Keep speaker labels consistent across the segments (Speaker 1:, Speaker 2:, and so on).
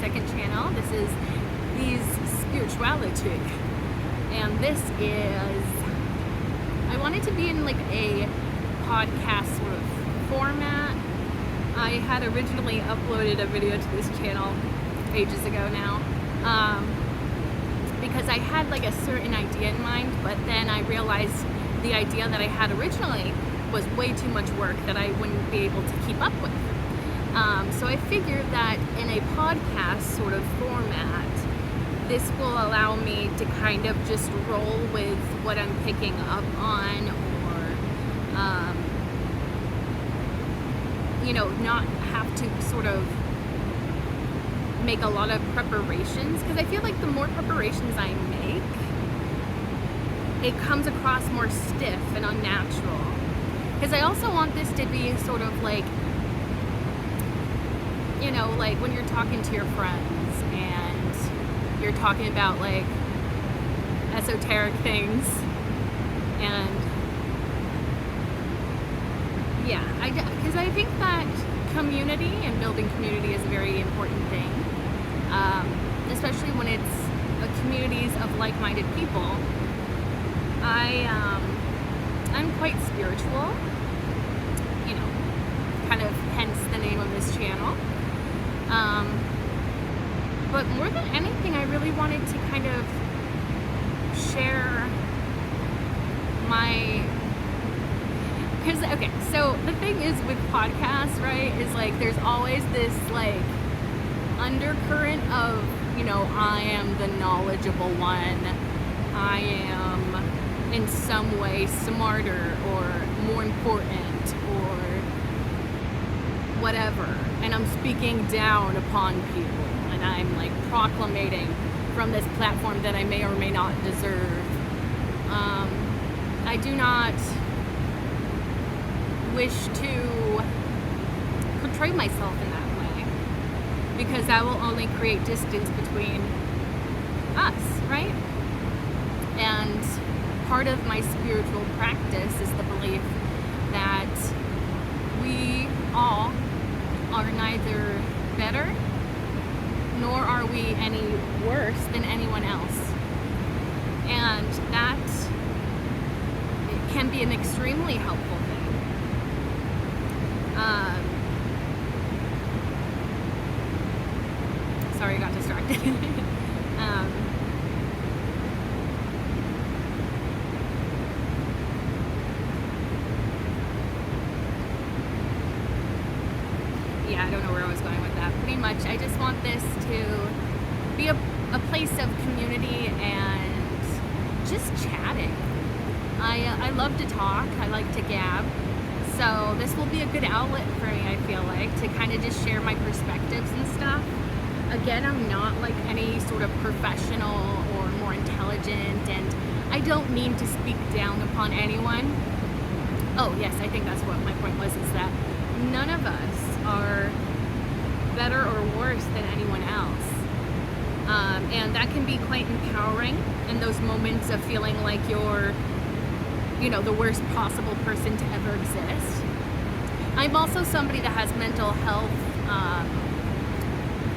Speaker 1: second channel. This is These Spirituality, and this is, I wanted to be in like a podcast sort of format. I had originally uploaded a video to this channel ages ago now, because I had like a certain idea in mind, but then I realized the idea that I had originally was way too much work that I wouldn't be able to keep up with. So I figured that in a podcast sort of format, this will allow me to kind of just roll with what I'm picking up on, or not have to sort of make a lot of preparations, because I feel like the more preparations I make, it comes across more stiff and unnatural. Because I also want this to be sort of like, like when you're talking to your friends and you're talking about like esoteric things, and because I think that community and building community is a very important thing, especially when it's communities of like-minded people. I'm quite spiritual, kind of hence the name of this channel. But more than anything, I really wanted to kind of share so the thing is with podcasts, right, is like there's always this like undercurrent of, I am the knowledgeable one, I am in some way smarter or more important or whatever, and I'm speaking down upon people, and I'm like proclamating from this platform that I may or may not deserve. I do not wish to portray myself in that way, because that will only create distance between us, right? And part of my spiritual practice is the belief that we all are neither better nor are we any worse than anyone else. And that it can be an extremely helpful thing. Sorry, I got distracted. I don't know where I was going with that. Pretty much, I just want this to be a place of community and just chatting. I love to talk. I like to gab. So this will be a good outlet for me, I feel like, to kind of just share my perspectives and stuff. Again, I'm not like any sort of professional or more intelligent, and I don't mean to speak down upon anyone. Oh yes, I think that's what my point was, is that none of us are better or worse than anyone else. And that can be quite empowering in those moments of feeling like you're, the worst possible person to ever exist. I'm also somebody that has mental health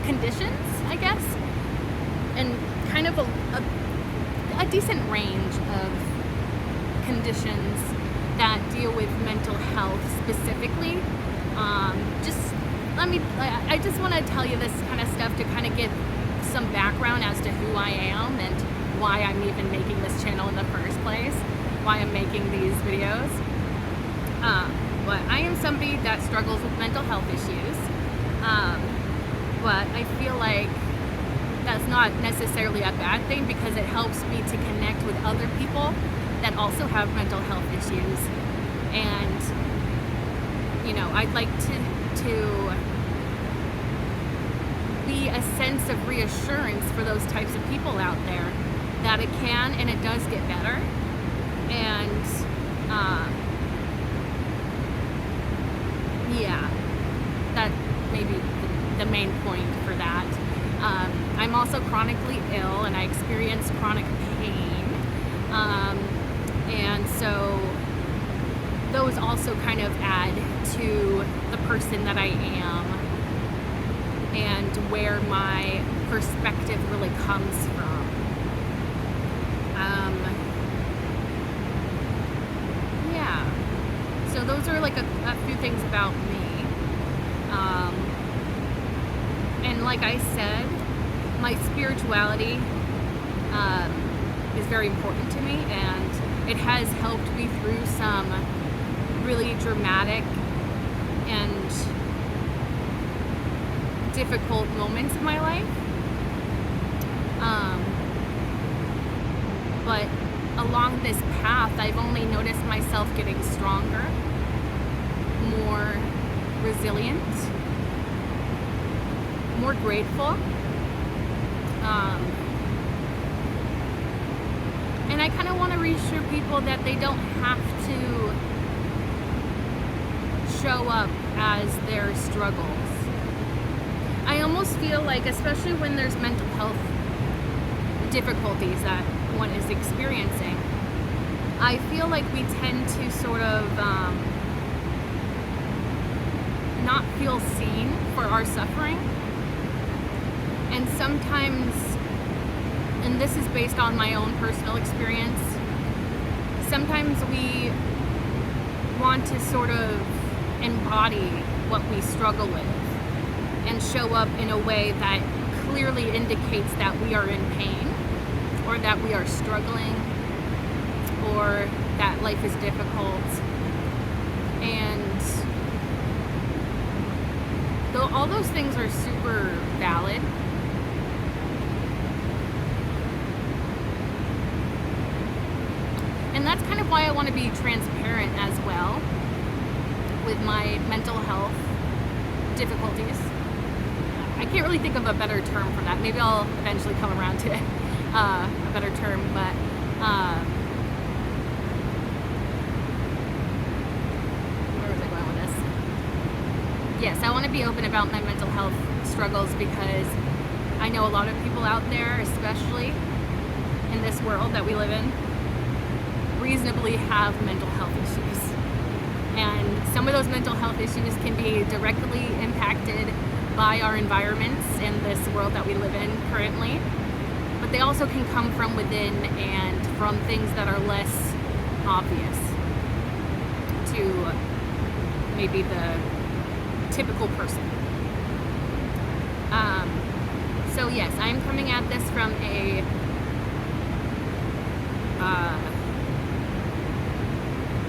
Speaker 1: conditions, I guess, and kind of a decent range of conditions that deal with mental health specifically. I just want to tell you this kind of stuff to kind of give some background as to who I am and why I'm even making this channel in the first place, why I'm making these videos. But I am somebody that struggles with mental health issues, but I feel like that's not necessarily a bad thing, because it helps me to connect with other people that also have mental health issues. And I'd like to be a sense of reassurance for those types of people out there that it can and it does get better. And that may be the main point for that. I'm also chronically ill, and I experience chronic pain, and so those also kind of add to the person that I am. and where my perspective really comes from. Yeah. So those are like a few things about me. And like I said, my spirituality is very important to me, and it has helped me through some really dramatic and difficult moments in my life. But along this path, I've only noticed myself getting stronger, more resilient, more grateful. And I kind of want to reassure people that they don't have to show up as their struggles. I almost feel like, especially when there's mental health difficulties that one is experiencing, I feel like we tend to sort of not feel seen for our suffering. And sometimes, and this is based on my own personal experience, sometimes we want to sort of embody what we struggle with and show up in a way that clearly indicates that we are in pain, or that we are struggling, or that life is difficult. And though all those things are super valid, and that's kind of why I want to be transparent as well with my mental health difficulties. I can't really think of a better term for that. Maybe I'll eventually come around to a better term, but where was I going with this? Yes, I want to be open about my mental health struggles because I know a lot of people out there, especially in this world that we live in, reasonably have mental health issues. And some of those mental health issues can be directly impacted by our environments in this world that we live in currently. But they also can come from within and from things that are less obvious to maybe the typical person. So yes, I'm coming at this from a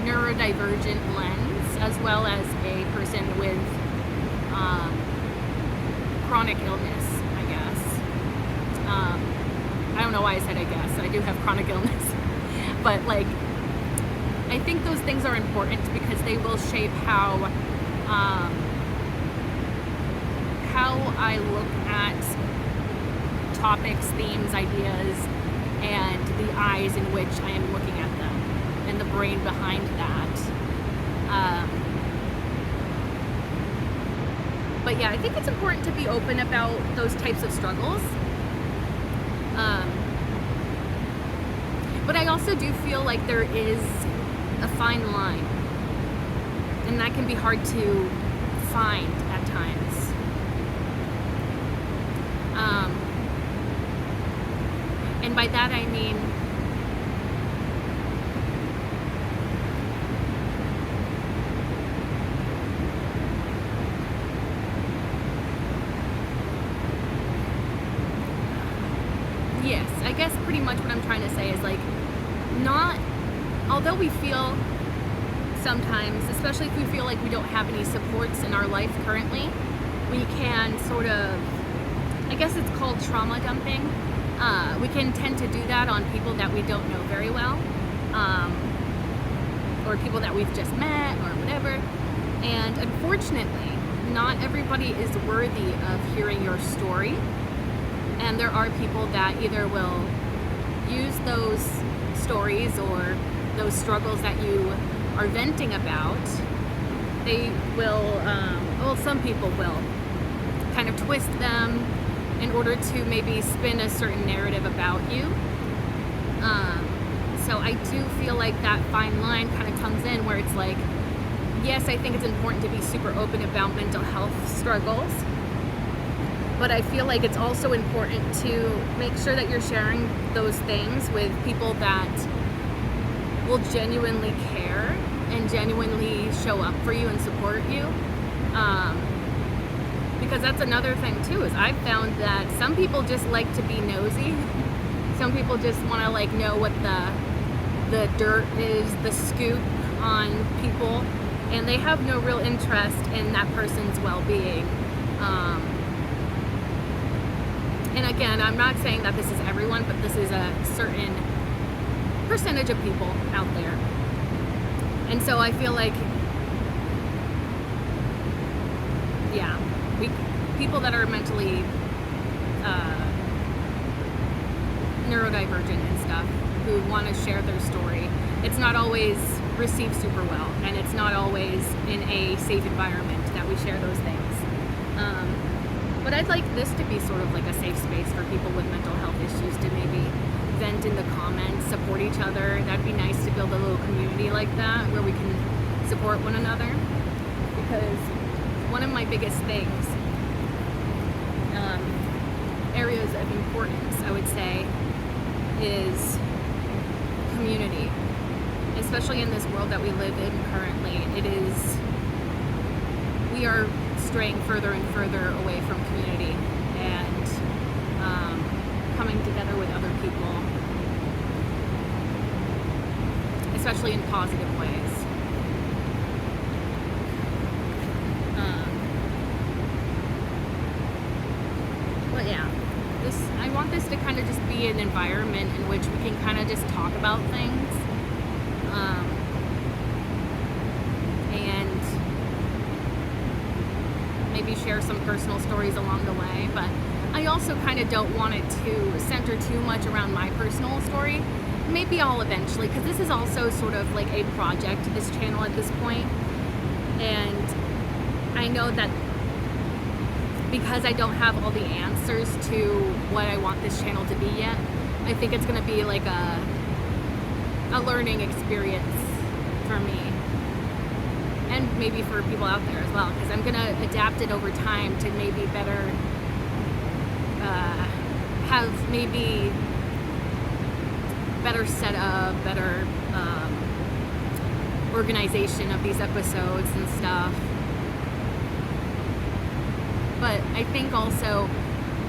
Speaker 1: neurodivergent lens, as well as a person with chronic illness, I guess. I don't know why I said I guess. I do have chronic illness. But like, I think those things are important because they will shape how I look at topics, themes, ideas, and the eyes in which I am looking at them, and the brain behind that. But yeah, I think it's important to be open about those types of struggles. But I also do feel like there is a fine line, and that can be hard to find at times. And by that I mean yes, I guess pretty much what I'm trying to say is like, not, although we feel sometimes, especially if we feel like we don't have any supports in our life currently, we can sort of, I guess it's called trauma dumping. We can tend to do that on people that we don't know very well, or people that we've just met or whatever. And unfortunately, not everybody is worthy of hearing your story. And there are people that either will use those stories or those struggles that you are venting about. They will, well, some people will kind of twist them in order to maybe spin a certain narrative about you. So I do feel like that fine line kind of comes in where it's like, yes, I think it's important to be super open about mental health struggles, But I feel like it's also important to make sure that you're sharing those things with people that will genuinely care and genuinely show up for you and support you. Because that's another thing too, is I've found that some people just like to be nosy. Some people just want to like know what the dirt is, the scoop on people, and they have no real interest in that person's well-being. And again, I'm not saying that this is everyone, but this is a certain percentage of people out there. And so I feel like, yeah, people that are mentally neurodivergent and stuff, who want to share their story, it's not always received super well, and it's not always in a safe environment that we share those things. But I'd like this to be sort of like a safe space for people with mental health issues to maybe vent in the comments, support each other. That'd be nice to build a little community like that where we can support one another. Because one of my biggest things, areas of importance, I would say, is community. Especially in this world that we live in currently, we are straying further and further away from community and coming together with other people, especially in positive ways. But yeah, I want this to kind of just be an environment in which we can kind of just talk about things. And maybe share some personal stories along the way, but I also kind of don't want it to center too much around my personal story. Maybe I'll eventually, because this is also sort of like a project, this channel at this point, and I know that because I don't have all the answers to what I want this channel to be yet, I think it's going to be like a learning experience for me, and maybe for people out there as well, because I'm going to adapt it over time to maybe better have maybe better setup, better organization of these episodes and stuff. But I think also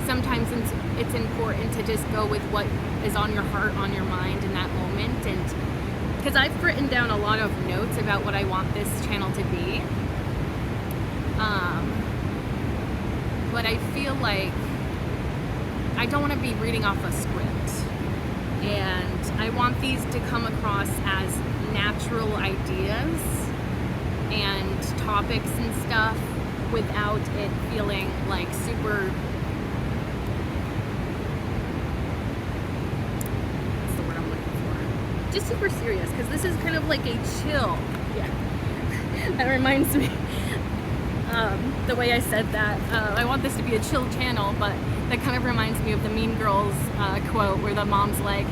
Speaker 1: sometimes it's important to just go with what is on your heart, on your mind in that moment. And because I've written down a lot of notes about what I want this channel to be. But I feel like I don't want to be reading off a script. And I want these to come across as natural ideas and topics and stuff without it feeling like super, what's the word I'm looking for? Just super serious, because this is kind of like a chill. Yeah. That reminds me, the way I said that, I want this to be a chill channel, but that kind of reminds me of the Mean Girls quote where the mom's like,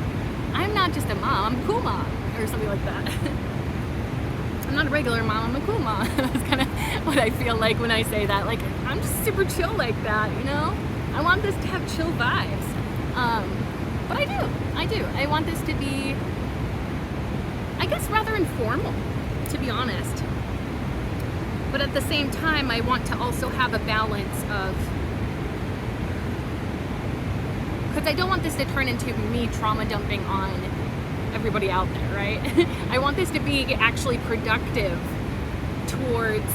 Speaker 1: I'm not just a mom, I'm a cool mom, or something like that. I'm not a regular mom, I'm a cool mom. That's kind of what I feel like when I say that. Like, I'm just super chill like that, you know? I want this to have chill vibes. But I do. I want this to be, I guess, rather informal, to be honest. But at the same time, I want to also have a balance of, because I don't want this to turn into me trauma dumping on everybody out there, right? I want this to be actually productive towards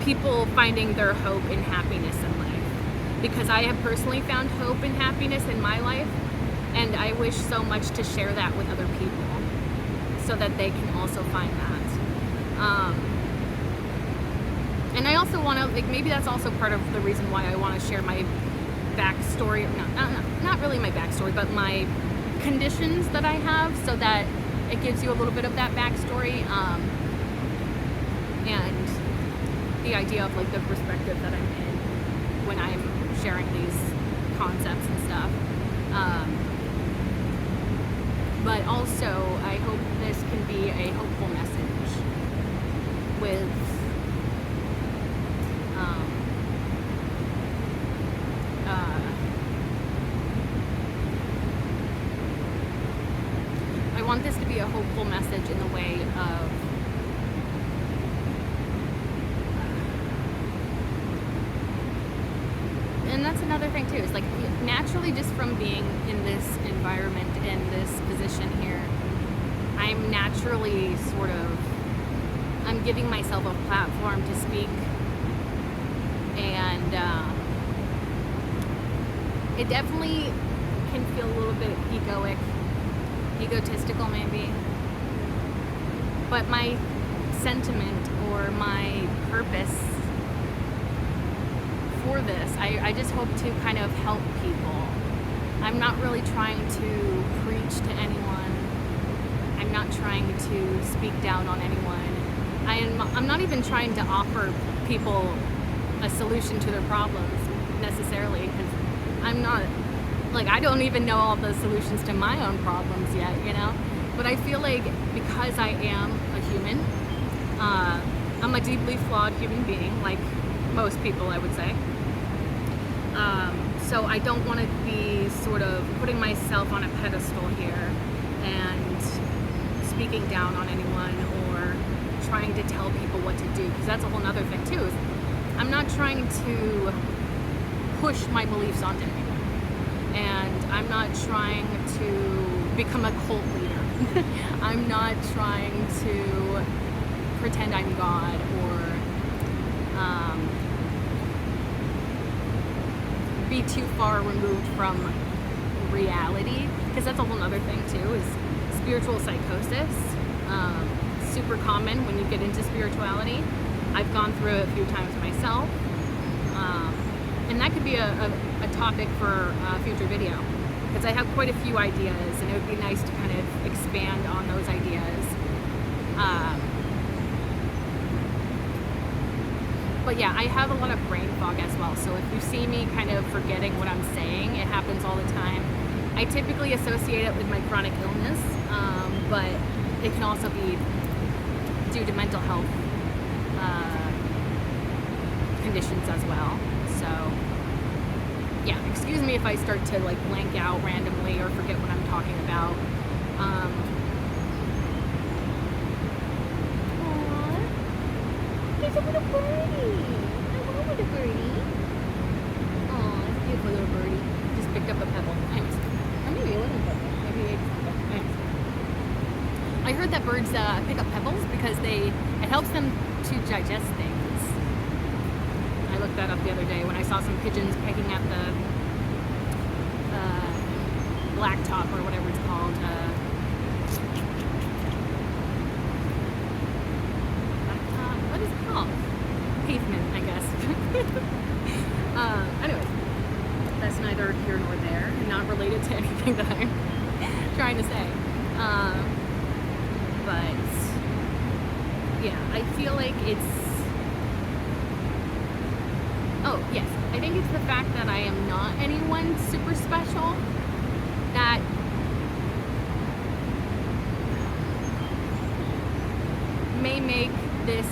Speaker 1: people finding their hope and happiness in life. Because I have personally found hope and happiness in my life, and I wish so much to share that with other people so that they can also find that. And I also want to, like, maybe that's also part of the reason why I want to share my backstory, not really my backstory, but my conditions that I have, so that it gives you a little bit of that backstory, and the idea of like the perspective that I'm in when I'm sharing these concepts and stuff. But also, I hope this can be a hopeful message with want this to be a hopeful message in the way of and that's another thing too, is like naturally just from being in this environment, in this position here, I'm naturally I'm giving myself a platform to speak, and it definitely can feel a little bit egotistical maybe, but my sentiment or my purpose for this, I just hope to kind of help people. I'm not really trying to preach to anyone. I'm not trying to speak down on anyone. I'm not even trying to offer people a solution to their problems necessarily, because I'm not, like, I don't even know all the solutions to my own problems yet, you know? But I feel like because I am a human, I'm a deeply flawed human being, like most people, I would say. So I don't want to be sort of putting myself on a pedestal here and speaking down on anyone or trying to tell people what to do, because that's a whole nother thing too, is I'm not trying to push my beliefs onto anyone, and I'm not trying to become a cult leader. I'm not trying to pretend I'm God or be too far removed from reality, because that's a whole other thing too, is spiritual psychosis. Super common when you get into spirituality. I've gone through it a few times myself, and that could be a topic for a future video, because I have quite a few ideas and it would be nice to kind of expand on those ideas. But yeah, I have a lot of brain fog as well, so if you see me kind of forgetting what I'm saying, it happens all the time. I typically associate it with my chronic illness, but it can also be due to mental health conditions as well. So yeah, excuse me if I start to like blank out randomly or forget what I'm talking about. There's a little birdie. I love a little birdie. Aw, it's a beautiful little birdie. Just picked up a pebble. Thanks. Or maybe a little pebble. Maybe thanks. I heard that birds pick up pebbles because it helps them to digest things. I looked that up the other day when I saw some pigeons picking at the blacktop or whatever it's called. What is it called? Pavement, I guess. Anyways, that's neither here nor there, and not related to anything that I'm trying to say. But yeah, I feel like oh yes, I think it's the fact that I am not anyone super special that may make this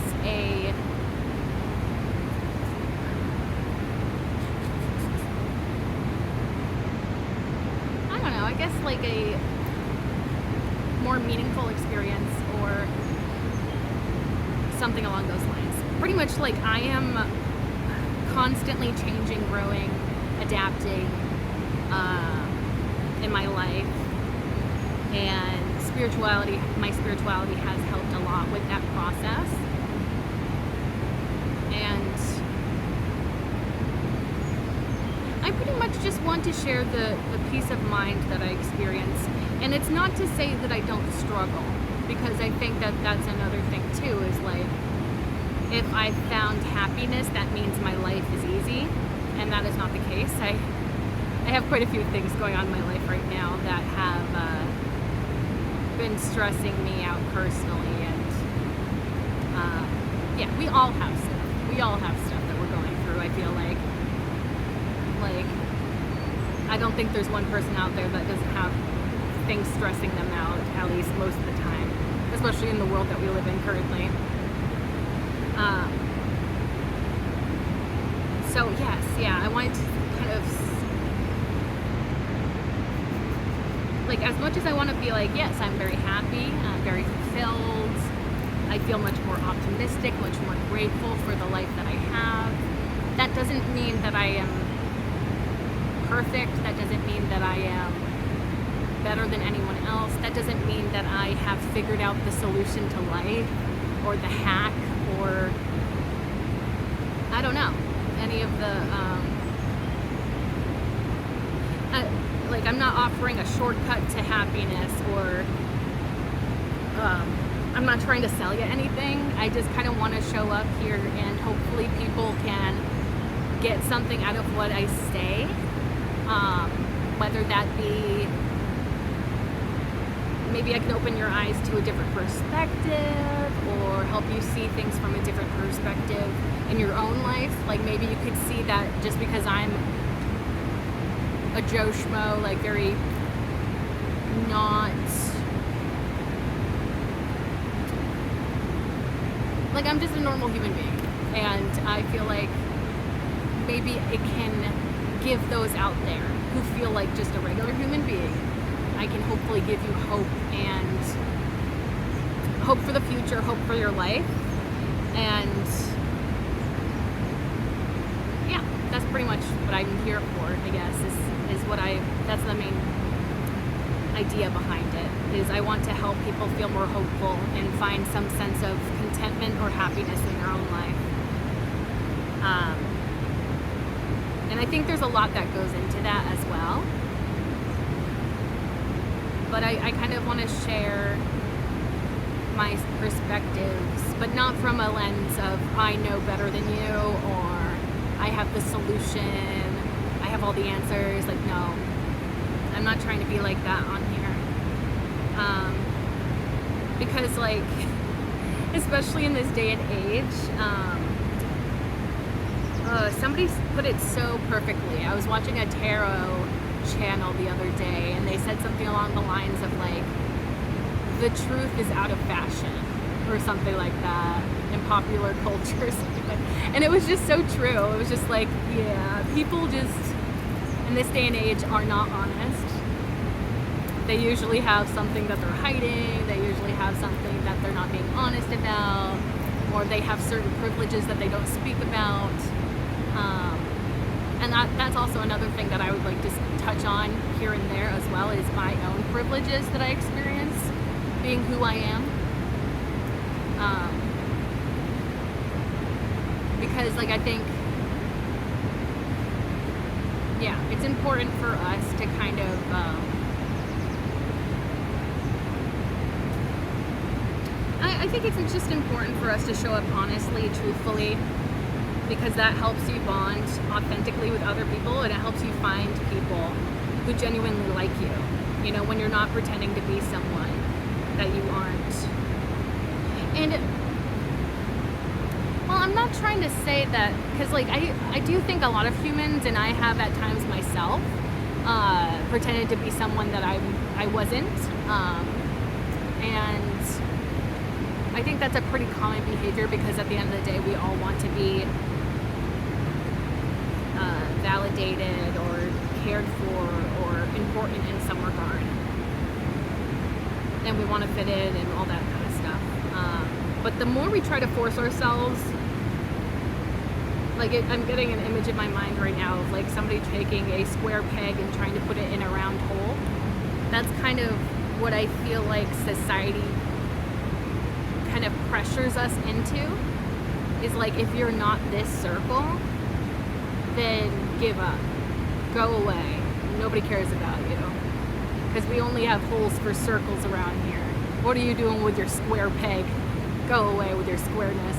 Speaker 1: I don't know, I guess like a more meaningful experience or something along those lines. Pretty much like I am constantly changing, growing, adapting in my life, and my spirituality has helped a lot with that process. And I pretty much just want to share the peace of mind that I experience. And it's not to say that I don't struggle, because I think that that's another thing too, is like, if I found happiness, that means my life is easy, and that is not the case. I have quite a few things going on in my life right now that have been stressing me out personally, and yeah, we all have stuff. We all have stuff that we're going through, I feel like. Like, I don't think there's one person out there that doesn't have things stressing them out, at least most of the time, especially in the world that we live in currently. So yes, yeah, I wanted to kind of like, as much as I want to be like, yes, I'm very happy, I'm very fulfilled, I feel much more optimistic, much more grateful for the life that I have, that doesn't mean that I am perfect. That doesn't mean that I am better than anyone else. That doesn't mean that I have figured out the solution to life or the hack or, I don't know, any of the, like, I'm not offering a shortcut to happiness, or I'm not trying to sell you anything. I just kind of want to show up here and hopefully people can get something out of what I say, whether that be maybe I can open your eyes to a different perspective or help you see things from a different perspective in your own life. Like, maybe you could see that just because I'm a Joe Schmo, like very not, like, I'm just a normal human being, and I feel like maybe it can give those out there who feel like just a regular human being. I can hopefully give you hope, and hope for the future, hope for your life, and yeah, that's pretty much what I'm here for, I guess, is what that's the main idea behind it, is I want to help people feel more hopeful and find some sense of contentment or happiness in their own life. And I think there's a lot that goes into that as well. But I kind of want to share my perspectives, but not from a lens of I know better than you, or I have the solution, I have all the answers. Like, no, I'm not trying to be like that on here. Because, like, especially in this day and age, somebody put it so perfectly. I was watching a tarot channel the other day, and they said something along the lines of, like, the truth is out of fashion, or something like that, in popular culture or something like that. And it was just so true. It was just like, yeah, people just in this day and age are not honest. They usually have something that they're hiding, they usually have something that they're not being honest about, or they have certain privileges that they don't speak about. And that's also another thing that I would like to touch on here and there as well, is my own privileges that I experience being who I am. Because, like, I think, yeah, it's important for us to kind of, I think it's just important for us to show up honestly, truthfully, because that helps you bond authentically with other people, and it helps you find people who genuinely like you, you know, when you're not pretending to be someone that you aren't. And, well, I'm not trying to say that, because, like, I do think a lot of humans, and I have at times myself, pretended to be someone that I wasn't, and I think that's a pretty common behavior, because at the end of the day, we all want to be validated or cared for or important in some regard, and we want to fit in and all that kind of stuff. But the more we try to force ourselves, like, I'm getting an image in my mind right now of, like, somebody taking a square peg and trying to put it in a round hole. That's kind of what I feel like society kind of pressures us into, is like, if you're not this circle, then give up, go away, nobody cares about you, because we only have holes for circles around here. What are you doing with your square peg? Go away with your squareness.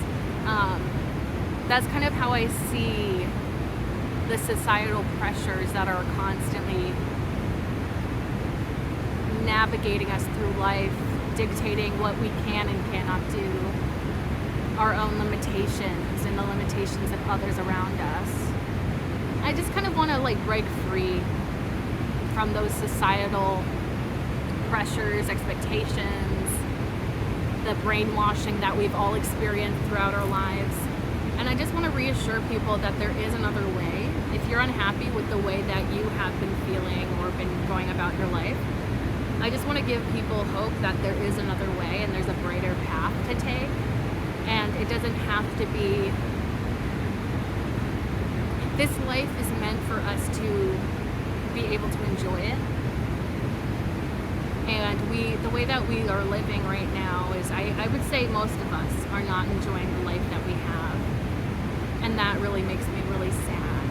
Speaker 1: That's kind of how I see the societal pressures that are constantly navigating us through life, dictating what we can and cannot do, our own limitations and the limitations of others around us. I just kind of want to, like, break free from those societal pressures, expectations, the brainwashing that we've all experienced throughout our lives. And I just want to reassure people that there is another way. If you're unhappy with the way that you have been feeling or been going about your life, I just want to give people hope that there is another way and there's a brighter path to take, and it doesn't have to be, this life is meant for us to be able to enjoy it. And the way that we are living right now is, I would say most of us are not enjoying the life that we have. And that really makes me really sad.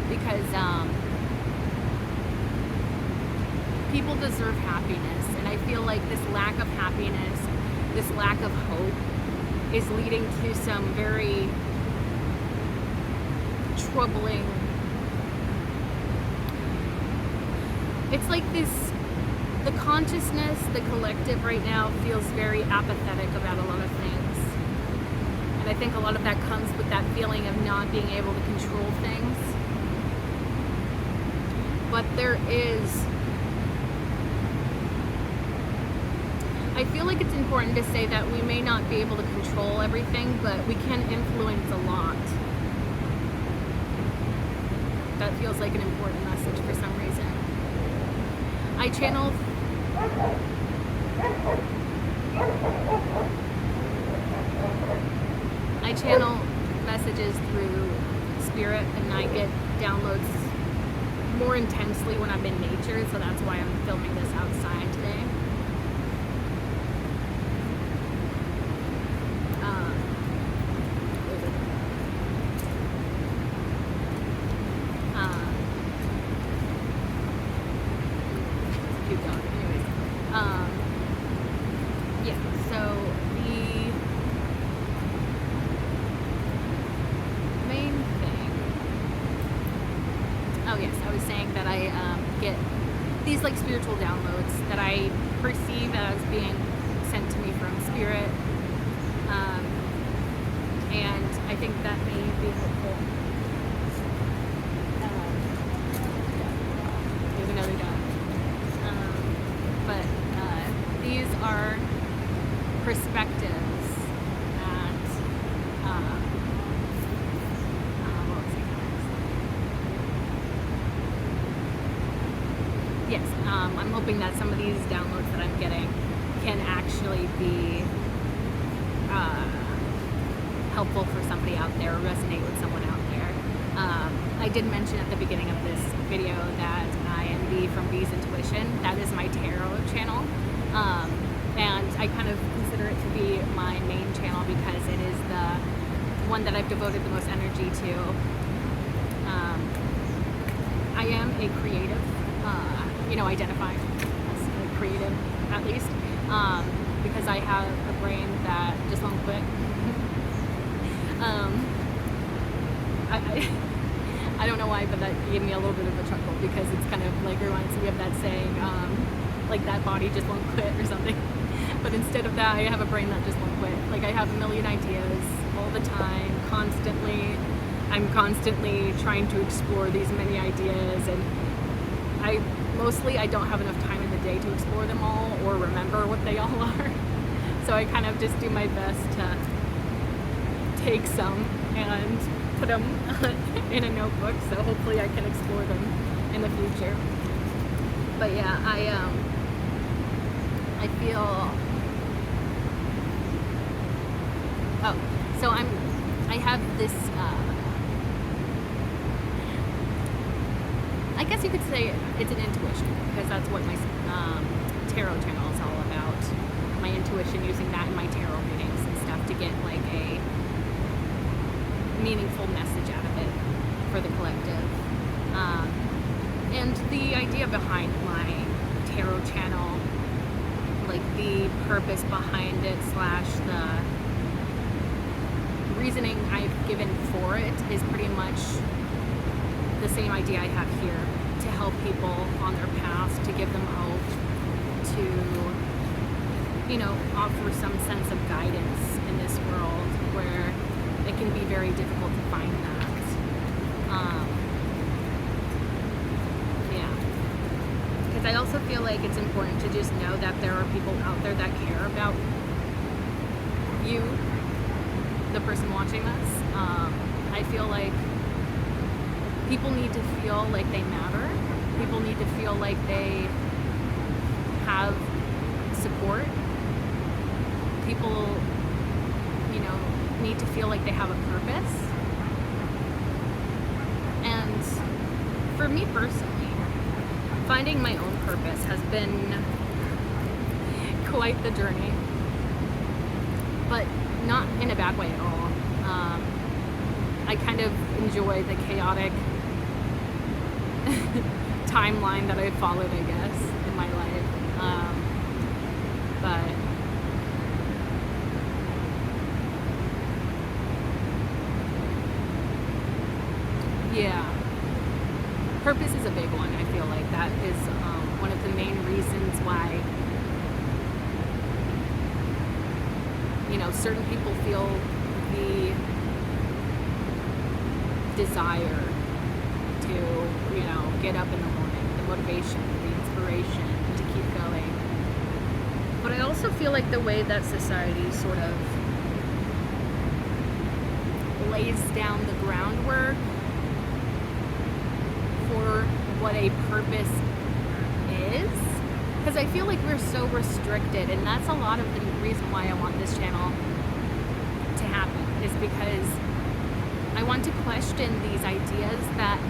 Speaker 1: Because people deserve happiness. And I feel like this lack of happiness, this lack of hope, is leading to some very troubling. It's like this, the consciousness, the collective right now feels very apathetic about a lot of things. And I think a lot of that comes with that feeling of not being able to control things. But there is, I feel like it's important to say that we may not be able to control everything, but we can influence a lot. That feels like an important message for some reason. I channel messages through spirit, and I get downloads more intensely when I'm in nature, so that's why I'm filming this outside today. Get these like spiritual downloads that I perceive as being sent to me from spirit, and I think that may be helpful. There's another dog. But these are perspectives that yes, I'm hoping that some of these downloads that I'm getting can actually be helpful for somebody out there, or resonate with someone out there. I did mention at the beginning of this video that I am B from B's Intuition. That is my tarot channel, and I kind of consider it to be my main channel because it is the one that I've devoted the most energy to. I am a creative. Identify as a creative, at least, because I have a brain that just won't quit. I don't know why, but that gave me a little bit of a chuckle, because it's kind of like reminds me of that saying, like that body just won't quit or something. But instead of that, I have a brain that just won't quit. Like, I have a million ideas all the time, constantly. I'm constantly trying to explore these many ideas, and I don't have enough time in the day to explore them all or remember what they all are. So I kind of just do my best to take some and put them in a notebook, so hopefully I can explore them in the future. But yeah, I feel, I have this, I guess you could say it's an intuition, because that's what my tarot channel is all about. My intuition, using that in my tarot readings and stuff to get like a meaningful message out of it for the collective. And the idea behind my tarot channel, like the purpose behind it / the reasoning I've given for it, is pretty much the same idea I have here, to help people on their path, to give them hope, to, offer some sense of guidance in this world where it can be very difficult to find that. Yeah. Because I also feel like it's important to just know that there are people out there that care about you, the person watching this. I feel like people need to feel like they matter, People need to feel like they have support. People, need to feel like they have a purpose. And for me personally, finding my own purpose has been quite the journey, but not in a bad way at all. I kind of enjoy the chaotic timeline that I've followed, I guess, in my life. But yeah, purpose is a big one. I feel like that is one of the main reasons why, certain people feel the desire to, get up in the morning, the motivation, the inspiration to keep going. But I also feel like the way that society sort of lays down the groundwork for what a purpose is, because I feel like we're so restricted, and that's a lot of the reason why I want this channel to happen, is because I want to question these ideas that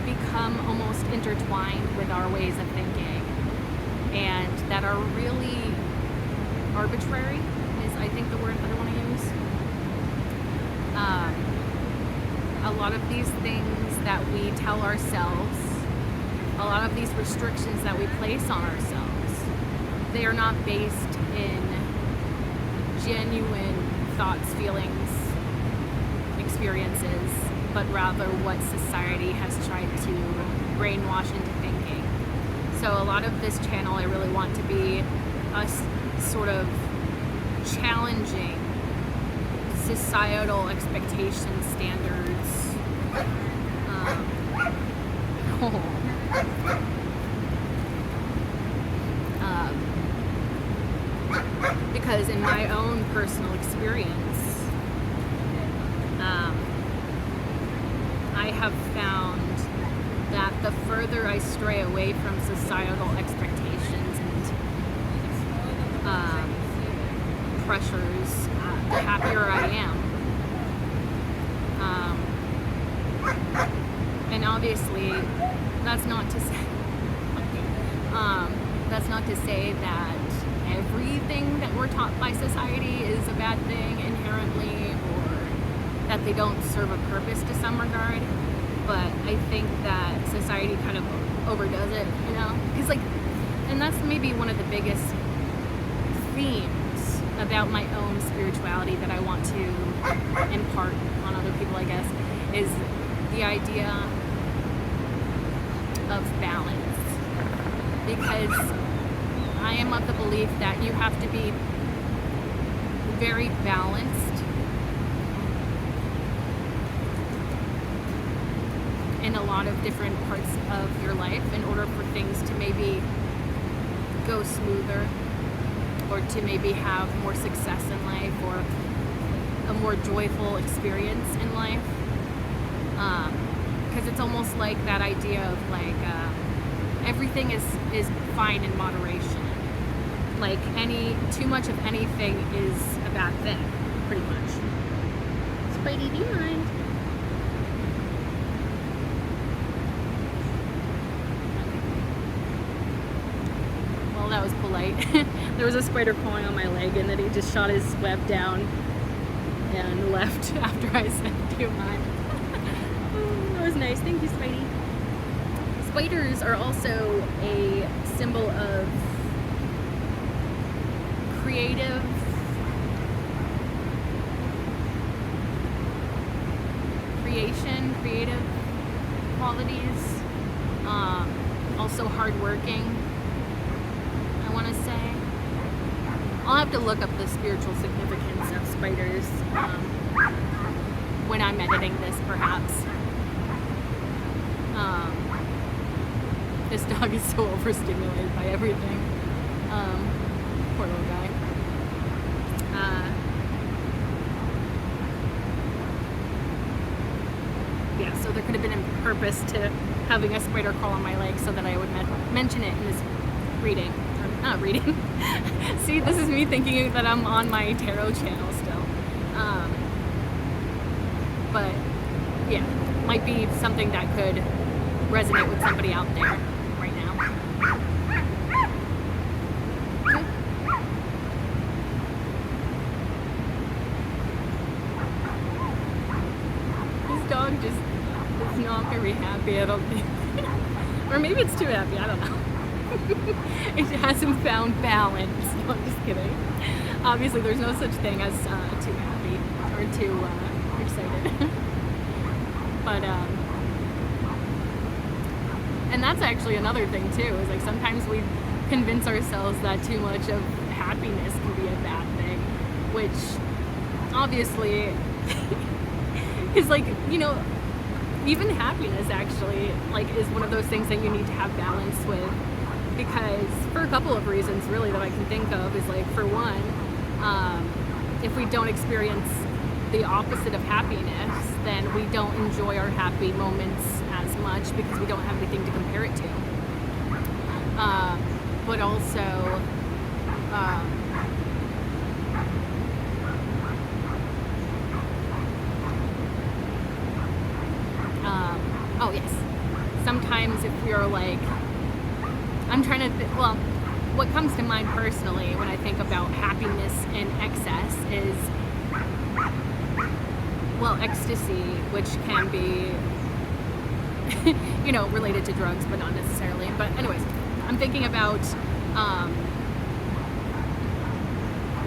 Speaker 1: become almost intertwined with our ways of thinking and that are really arbitrary, is I think the word that I want to use. A lot of these things that we tell ourselves, a lot of these restrictions that we place on ourselves, they are not based in genuine thoughts, feelings, experiences, but rather what society has tried to brainwash into thinking. So a lot of this channel, I really want to be us sort of challenging societal expectations, standards. Because in my own personal experience, I have found that the further I stray away from societal expectations and pressures, the happier I am. And obviously, that's not to say that everything that we're taught by society is a bad thing inherently, or that they don't serve a purpose to some regard. But I think that society kind of overdoes it, because and that's maybe one of the biggest themes about my own spirituality that I want to impart on other people, I guess, is the idea of balance. Because I am of the belief that you have to be very balanced in a lot of different parts of your life in order for things to maybe go smoother, or to maybe have more success in life, or a more joyful experience in life. Because it's almost like that idea of everything is fine in moderation. Like too much of anything is a bad thing, pretty much. Spidey, do you mind? Well, that was polite. There was a spider crawling on my leg, and then he just shot his web down and left after I said, do you mind? Oh, that was nice. Thank you, Spidey. Spiders are also a symbol of creative qualities, also hardworking, I want to say. I'll have to look up the spiritual significance of spiders when I'm editing this, perhaps. This dog is so overstimulated by everything. Poor little guy. Yeah, so there could have been a purpose to having a spider crawl on my leg so that I would mention it in this reading. Or not reading. See, this is me thinking that I'm on my tarot channel still. But yeah, might be something that could resonate with somebody out there right now. This dog just is not very happy, I don't think. Or maybe it's too happy, I don't know. It hasn't found balance. No, I'm just kidding. Obviously, there's no such thing as too happy or too excited. But and that's actually another thing too. Is like sometimes we convince ourselves that too much of happiness can be a bad thing, which obviously is like, you know, even happiness actually like is one of those things that you need to have balance with. Because for a couple of reasons really that I can think of is like, for one, if we don't experience the opposite of happiness, then we don't enjoy our happy moments as much because we don't have anything to compare it to. But also, oh yes, sometimes if we're like, I'm trying to, well, what comes to mind personally when I think about happiness in excess is, well, ecstasy, which can be, you know, related to drugs, but not necessarily. But anyways, I'm thinking about,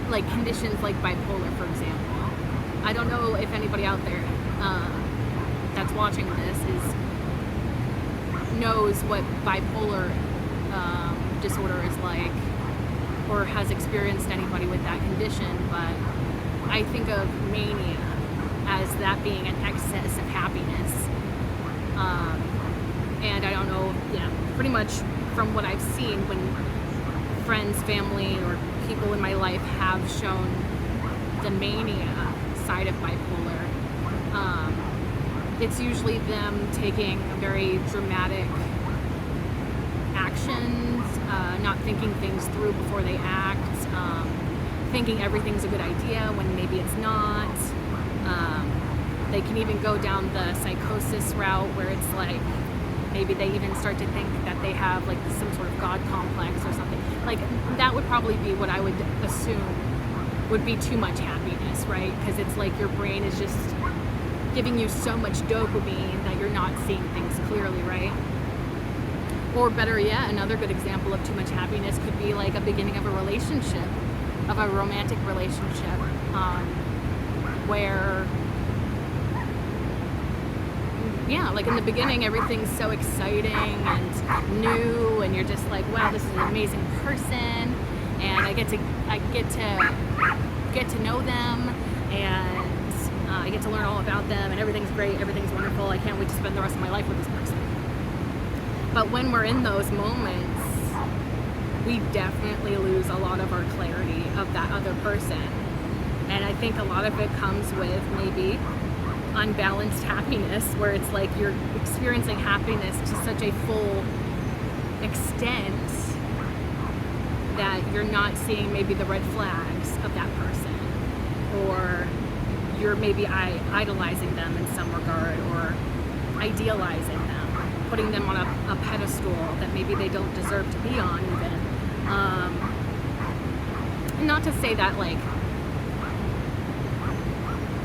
Speaker 1: like conditions like bipolar, for example. I don't know if anybody out there that's watching this knows what bipolar disorder is like, or has experienced anybody with that condition, but I think of mania as that being an excess of happiness. And I don't know, yeah, pretty much from what I've seen when friends, family, or people in my life have shown the mania side of bipolar, it's usually them taking a very dramatic actions, not thinking things through before they act, thinking everything's a good idea when maybe it's not. They can even go down the psychosis route where it's like maybe they even start to think that they have like some sort of God complex or something. Like that would probably be what I would assume would be too much happiness, right? Because it's like your brain is just giving you so much dopamine that you're not seeing things clearly, right? Or better yet, another good example of too much happiness could be like a beginning of a relationship, of a romantic relationship, where, yeah, like in the beginning, everything's so exciting and new, and you're just like, wow, this is an amazing person, and I get to know them, and I get to learn all about them, and everything's great, everything's wonderful. I can't wait to spend the rest of my life with this person. But when we're in those moments, we definitely lose a lot of our clarity of that other person. And I think a lot of it comes with maybe unbalanced happiness, where it's like you're experiencing happiness to such a full extent that you're not seeing maybe the red flags of that person, or you're maybe idolizing them in some regard, or idealizing them, putting them on a pedestal that maybe they don't deserve to be on even. Not to say that like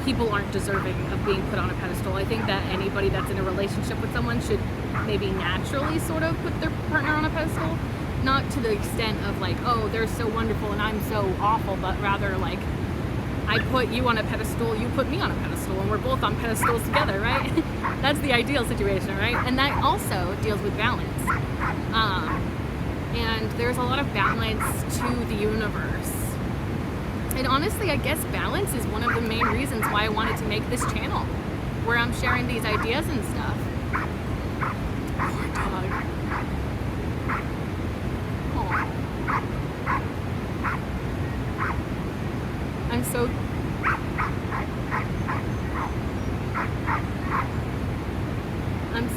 Speaker 1: people aren't deserving of being put on a pedestal. I think that anybody that's in a relationship with someone should maybe naturally sort of put their partner on a pedestal. Not to the extent of like, oh, they're so wonderful and I'm so awful, but rather like, I put you on a pedestal, you put me on a pedestal, and we're both on pedestals together, right? That's the ideal situation, right? And that also deals with balance. And there's a lot of balance to the universe. And honestly, I guess balance is one of the main reasons why I wanted to make this channel, where I'm sharing these ideas and stuff. Poor dog. Aw. I'm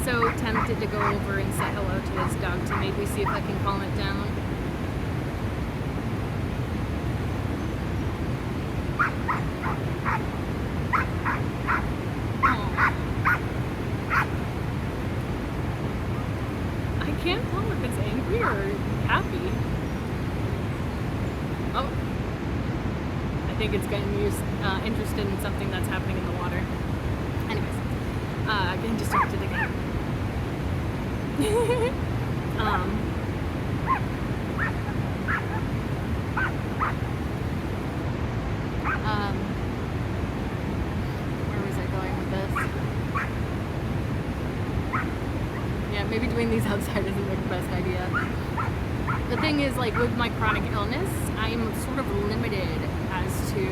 Speaker 1: so tempted distracted to go over and say hello to this dog to maybe see if I can calm it down. I can't tell if it's angry or happy. Oh, I think it's getting interested in something that's happening in the water. Anyways, getting distracted again. Where was I going with this? Yeah, maybe doing these outside isn't the best idea. The thing is, like, with my chronic illness, I'm sort of limited as to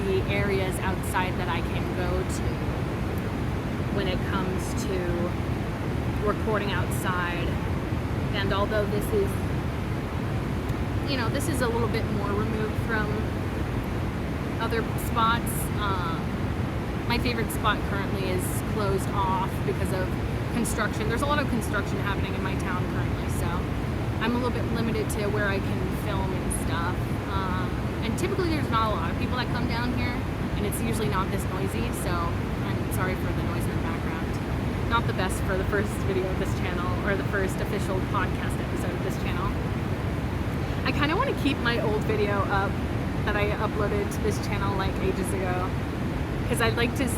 Speaker 1: the areas outside that I can go to when it comes to recording outside. And although this is, this is a little bit more removed from other spots, my favorite spot currently is closed off because of construction. There's a lot of construction happening in my town currently, so I'm a little bit limited to where I can film and stuff. And typically there's not a lot of people that come down here, and it's usually not this noisy, so I'm sorry for the noise in the background. Not the best for the first video of this channel, or the first official podcast episode of this channel. I kind of want to keep my old video up that I uploaded to this channel like ages ago, because I'd like to,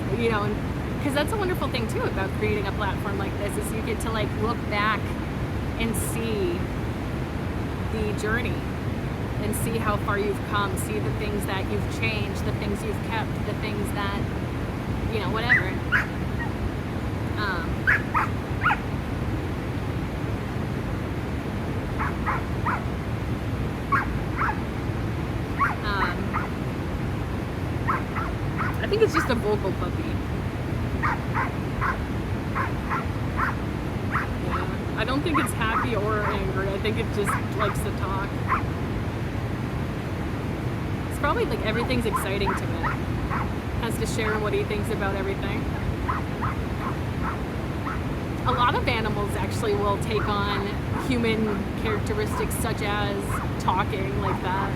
Speaker 1: because that's a wonderful thing too about creating a platform like this, is you get to like look back and see the journey and see how far you've come, see the things that you've changed, the things you've kept, the things that, whatever. I think it's just a vocal puppy. Yeah. I don't think it's happy or angry. I think it just likes to talk. It's probably like everything's exciting to it. Has to share what he thinks about everything. A lot of animals actually will take on human characteristics such as talking like that.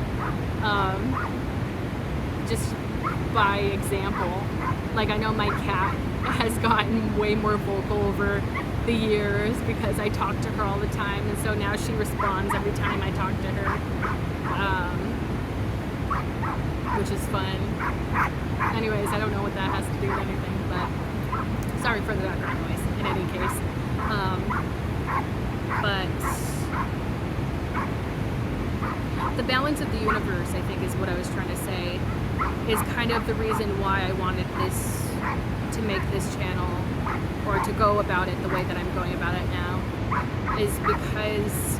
Speaker 1: Just by example. Like, I know my cat has gotten way more vocal over the years because I talk to her all the time, and so now she responds every time I talk to her, which is fun. Anyways, I don't know what that has to do with anything, but sorry for the background noise in any case. But the balance of the universe, I think, is what I was trying to say, is kind of the reason why I wanted to make this channel, or to go about it the way that I'm going about it now, is because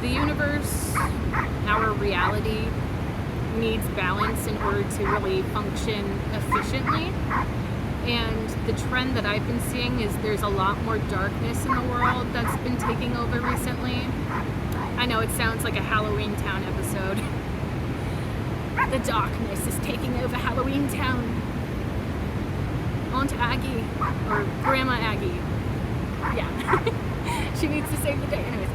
Speaker 1: the universe, our reality, needs balance in order to really function efficiently. And the trend that I've been seeing is there's a lot more darkness in the world that's been taking over recently. I know it sounds like a Halloween Town episode. The darkness is taking over Halloween Town. Aunt Aggie, or Grandma Aggie. Yeah. She needs to save the day. Anyways.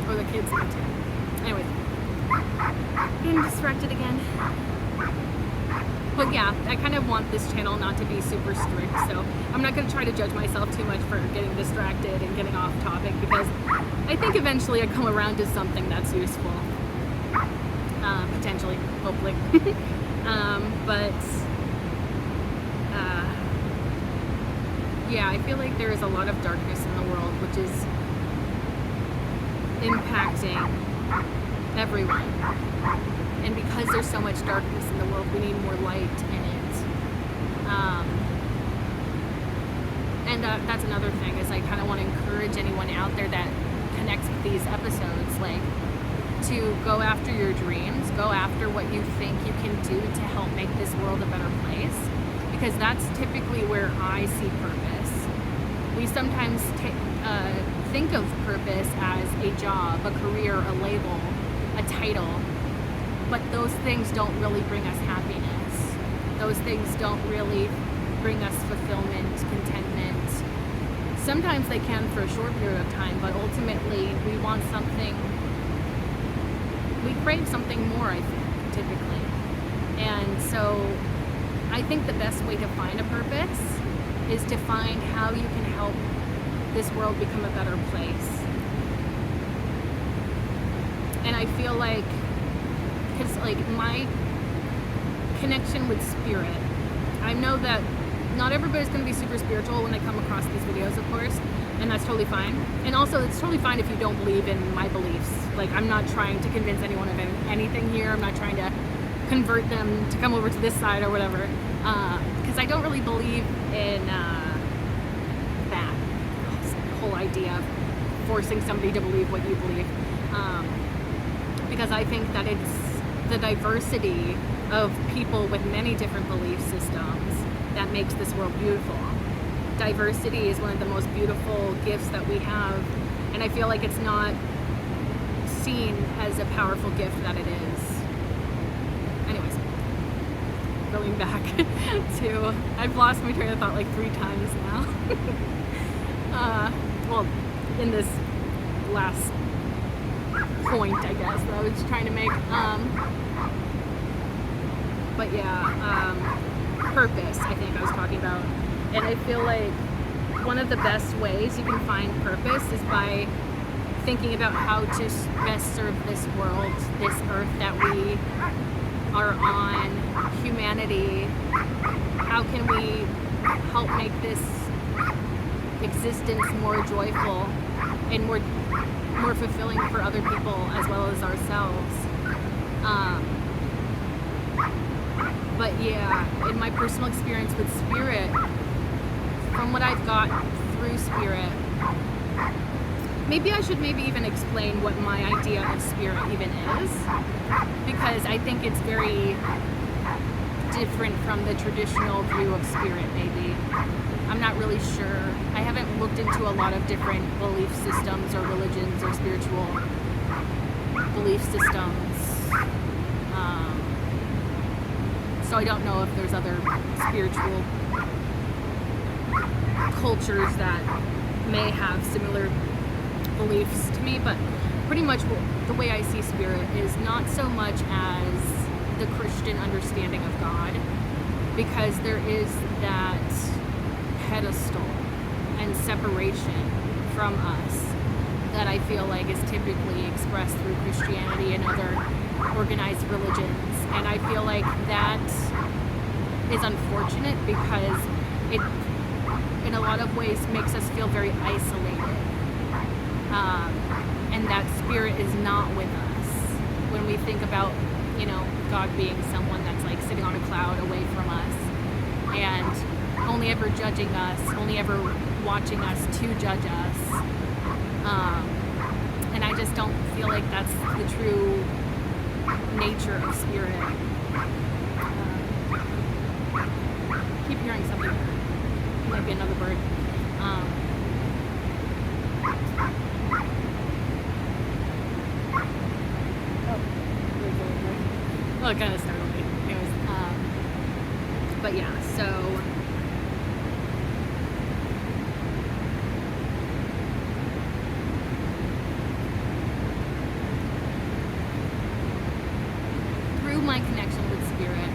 Speaker 1: Or the kids need to. Anyways. Getting distracted again. But yeah, I kind of want this channel not to be super strict, so I'm not going to try to judge myself too much for getting distracted and getting off topic, because I think eventually I come around to something that's useful. Potentially, hopefully. Yeah, I feel like there is a lot of darkness in the world, which is impacting everyone. And because there's so much darkness in the world, we need more light in it. That's another thing, is I kind of want to encourage anyone out there that connects with these episodes, like, to go after your dreams, go after what you think you can do to help make this world a better place, because that's typically where I see purpose. We sometimes think of purpose as a job, a career, a label, a title, but those things don't really bring us happiness. those things don't really bring us fulfillment, contentment. Sometimes they can for a short period of time, but ultimately we want something, we crave something more, I think, typically. And so I think the best way to find a purpose is to find how you can help this world become a better place. And I feel like, because like my connection with spirit, I know that not everybody's going to be super spiritual when they come across these videos, of course, and that's totally fine. And also, it's totally fine if you don't believe in my beliefs. Like, I'm not trying to convince anyone of anything here. I'm not trying to convert them to come over to this side or whatever, because I don't really believe in that whole idea of forcing somebody to believe what you believe, because I think that it's the diversity of people with many different belief systems that makes this world beautiful. Diversity is one of the most beautiful gifts that we have, and I feel like it's not seen as a powerful gift that it is. Anyways, going back to, I've lost my train of thought like 3 times now. Well, in this last point, I guess, that I was trying to make. But yeah, purpose, I think I was talking about. And I feel like one of the best ways you can find purpose is by thinking about how to best serve this world, this earth that we are on, humanity. How can we help make this existence more joyful and more fulfilling for other people as well as ourselves? But yeah, in my personal experience with spirit, from what I've got through spirit, maybe I should even explain what my idea of spirit even is, because I think it's very different from the traditional view of spirit, maybe. I'm not really sure. I haven't looked into a lot of different belief systems or religions or spiritual belief systems. So I don't know if there's other spiritual cultures that may have similar beliefs to me, but pretty much the way I see spirit is not so much as the Christian understanding of God, because there is that pedestal and separation from us that I feel like is typically expressed through Christianity and other organized religions. And I feel like that is unfortunate because it, in a lot of ways, makes us feel very isolated. And that spirit is not with us. When we think about, God being someone that's like sitting on a cloud away from us and only ever judging us, only ever watching us to judge us. And I just don't feel like that's the true nature of spirit. Keep hearing something. It might be another bird. Well, it kind of startled me. Anyways, but yeah, so through my connection with spirit,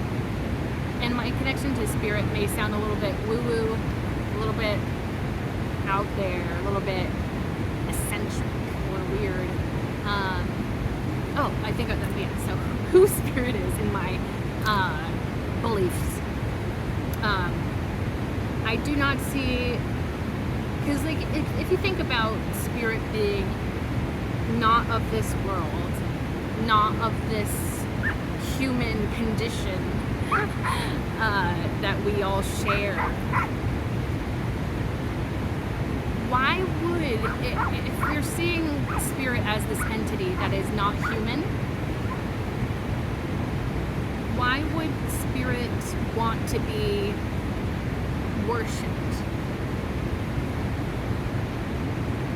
Speaker 1: and my connection to spirit may sound a little bit woo-woo, a little bit out there, a little bit eccentric or weird. I think so who spirit is in my beliefs. I do not see, because like if you think about spirit being not of this world, not of this human condition that we all share, why would, if we're seeing spirit as this entity that is not human, why would spirit want to be worshipped?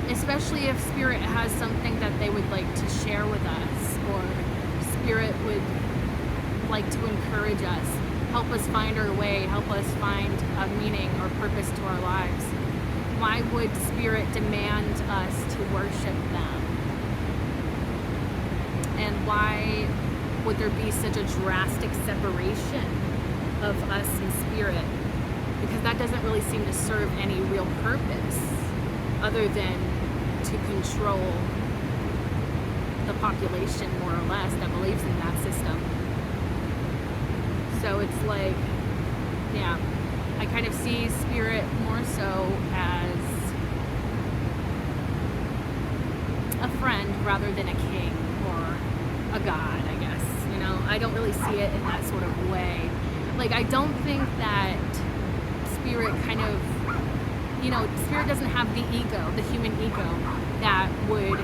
Speaker 1: Especially if spirit has something that they would like to share with us, or spirit would like to encourage us. help us find our way, help us find a meaning or purpose to our lives. Why would Spirit demand us to worship them? And why would there be such a drastic separation of us and Spirit? Because that doesn't really seem to serve any real purpose other than to control the population, more or less, that believes in that system. So it's like, yeah, I kind of see Spirit more so as a friend rather than a king or a god, I guess. You know, I don't really see it in that sort of way. Like, I don't think that Spirit kind of, you know, Spirit doesn't have the ego, the human ego, that would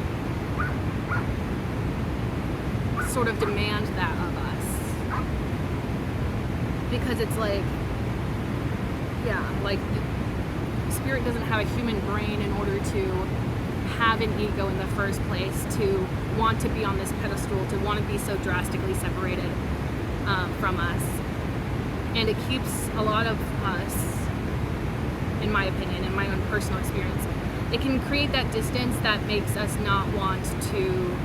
Speaker 1: sort of demand that of us. Because it's like, yeah, like, Spirit doesn't have a human brain in order to have an ego in the first place, to want to be on this pedestal, to want to be so drastically separated from us. And it keeps a lot of us, in my opinion, in my own personal experience, it can create that distance that makes us not want to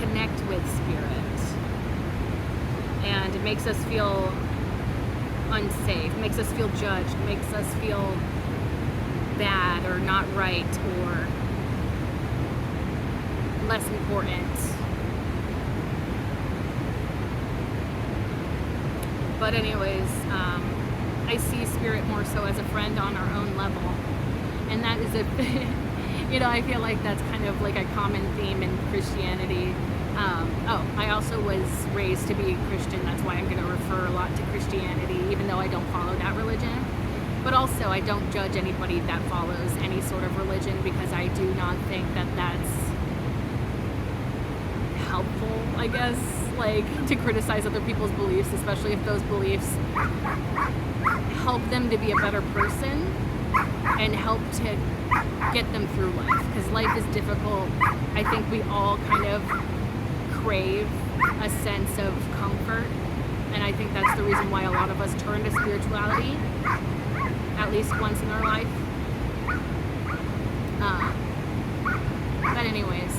Speaker 1: connect with Spirit. And it makes us feel unsafe, makes us feel judged, makes us feel bad or not right or less important. But anyways, I see Spirit more so as a friend on our own level. And that is you know, I feel like that's kind of like a common theme in Christianity. I also was raised to be a Christian. That's why I'm going to refer a lot to Christianity, even though I don't follow that religion. But also, I don't judge anybody that follows any sort of religion, because I do not think that that's helpful, I guess, like, to criticize other people's beliefs, especially if those beliefs help them to be a better person and help to get them through life. Because life is difficult. I think we all kind of crave a sense of comfort, and I think that's the reason why a lot of us turn to spirituality at least once in our life. But anyways,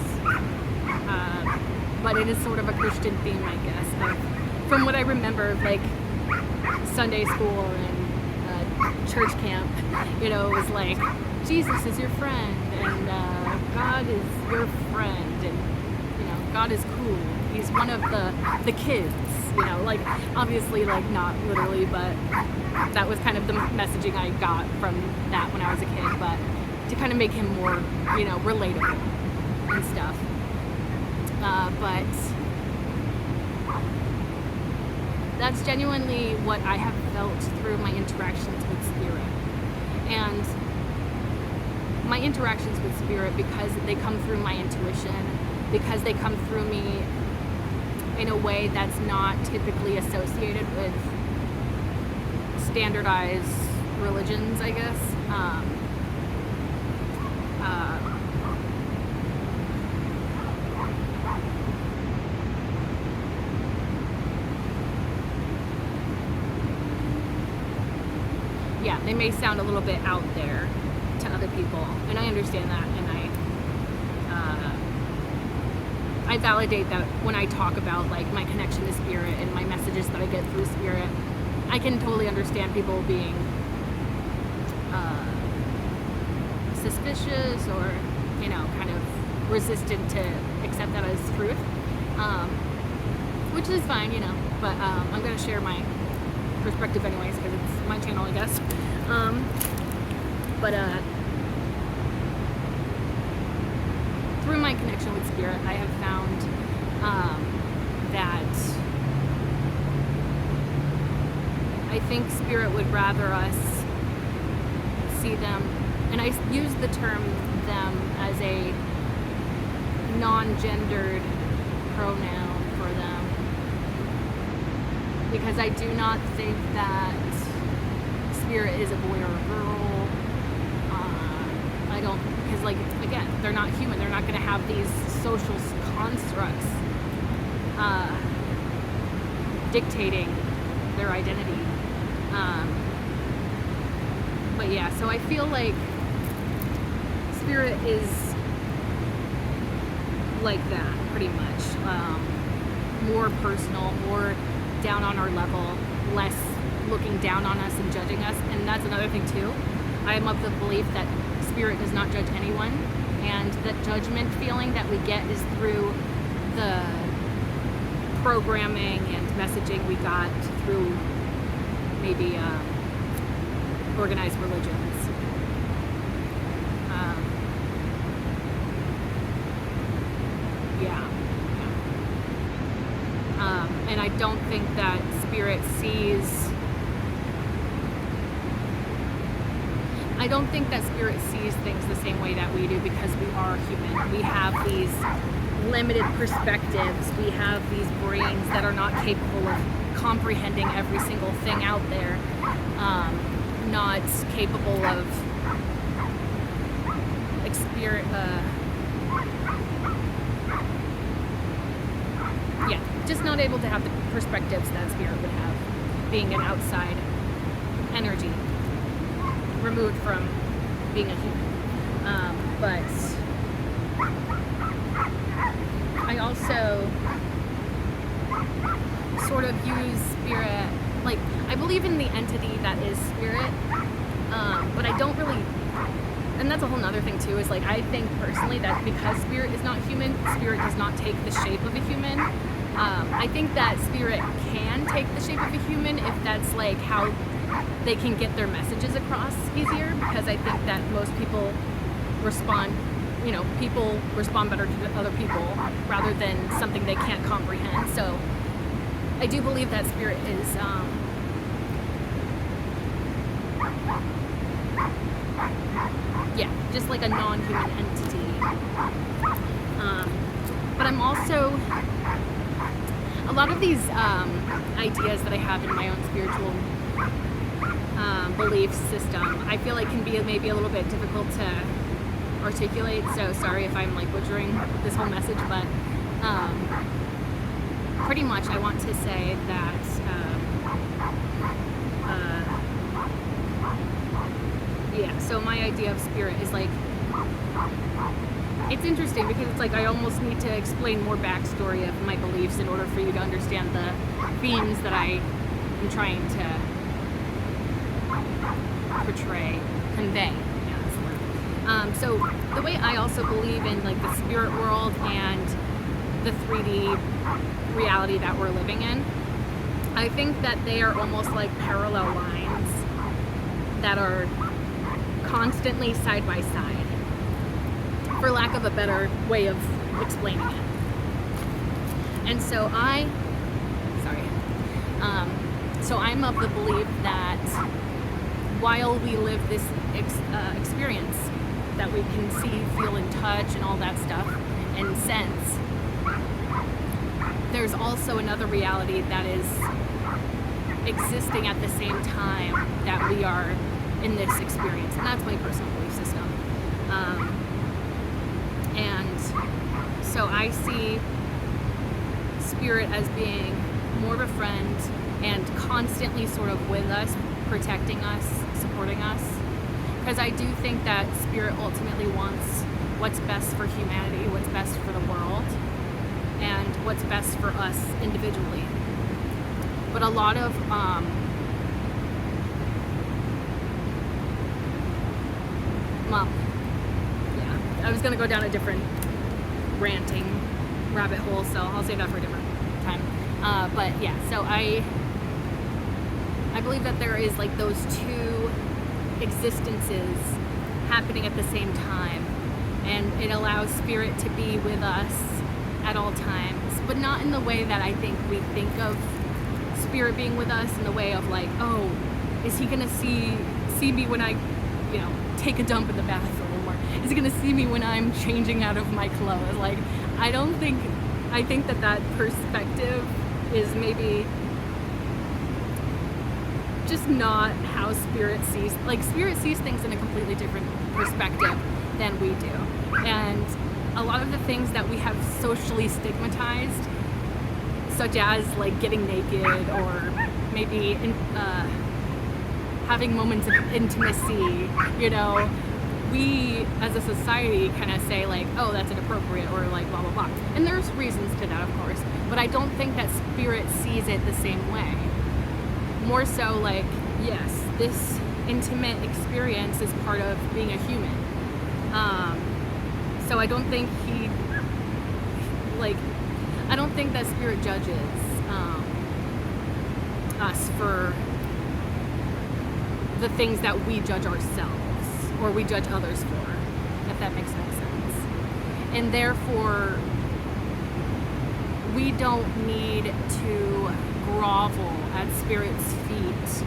Speaker 1: but it is sort of a Christian theme, I guess, from what I remember, like Sunday school and church camp. You know, it was like, Jesus is your friend, and God is your friend, and you know, God is cool. He's one of the kids, you know, like, obviously, like, not literally, but that was kind of the messaging I got from that when I was a kid, but to kind of make him more, you know, relatable and stuff. But that's genuinely what I have felt through my interactions with Spirit. And my interactions with Spirit, because they come through my intuition, because they come through me in a way that's not typically associated with standardized religions, I guess. Yeah, they may sound a little bit out there to other people, and I understand that, and I validate that when I talk about, like, my connection to Spirit and my messages that I get through Spirit. I can totally understand people being suspicious or, you know, kind of resistant to accept that as truth, which is fine, you know, but I'm going to share my perspective anyways, because it's my channel, I guess. But through my connection with Spirit, I have found that I think Spirit would rather us see them, and I use the term them as a non-gendered pronoun for them, because I do not think that Spirit is a boy or a girl. I don't, because, like, again, they're not human. They're not going to have these social constructs. dictating their identity. But yeah, so I feel like spirit is like that, pretty much. More personal, more down on our level, less looking down on us and judging us. And that's another thing too. I am of the belief that spirit does not judge anyone, and that judgment feeling that we get is through the programming and messaging we got through maybe organized religions. And I don't think that spirit sees things the same way that we do, because we are human. We have these limited perspectives. We have these brains that are not capable of comprehending every single thing out there. Not capable of just not able to have the perspectives that spirit would have, being an outside energy, removed from being a human. But I also sort of use spirit, like, I believe in the entity that is spirit, but I don't really, and that's a whole nother thing too, is like, I think personally that because spirit is not human, spirit does not take the shape of a human. I think that spirit can take the shape of a human if that's like how they can get their messages across easier, because I think that most people respond better to other people rather than something they can't comprehend. So I do believe that spirit is just like a non-human entity. But I'm also, a lot of these ideas that I have in my own spiritual belief system, I feel like can be maybe a little bit difficult to articulate, so sorry if I'm like butchering this whole message, but pretty much I want to say that so my idea of spirit is like, it's interesting because it's like I almost need to explain more backstory of my beliefs in order for you to understand the themes that I am trying to convey. Yeah, that's the word. So the way I also believe in like the spirit world and the 3D reality that we're living in, I think that they are almost like parallel lines that are constantly side by side, for lack of a better way of explaining it. And so I'm of the belief that while we live this experience that we can see, feel, and touch and all that stuff and sense, there's also another reality that is existing at the same time that we are in this experience, and that's my personal belief system. And so I see spirit as being more of a friend and constantly sort of with us, protecting us, supporting us, because I do think that spirit ultimately wants what's best for humanity, what's best for the world, and what's best for us individually. But a lot of I was gonna go down a different ranting rabbit hole, so I'll save that for a different time. But yeah, so I believe that there is like those two existences happening at the same time, and it allows spirit to be with us at all times, but not in the way that I think we think of spirit being with us, in the way of like, oh, is he gonna see me when I, take a dump in the bathroom, or is he gonna see me when I'm changing out of my clothes? Like, I think that perspective is maybe just not how spirit sees, like, spirit sees things in a completely different perspective than we do. And a lot of the things that we have socially stigmatized such as like getting naked or maybe having moments of intimacy, we as a society kind of say like, oh, that's inappropriate, or like blah blah blah, and there's reasons to that, of course, but I don't think that spirit sees it the same way. More so like, yes, this intimate experience is part of being a human. So I don't think I don't think that spirit judges us for the things that we judge ourselves or we judge others for, if that makes no sense. And therefore, we don't need to grovel at spirit's feet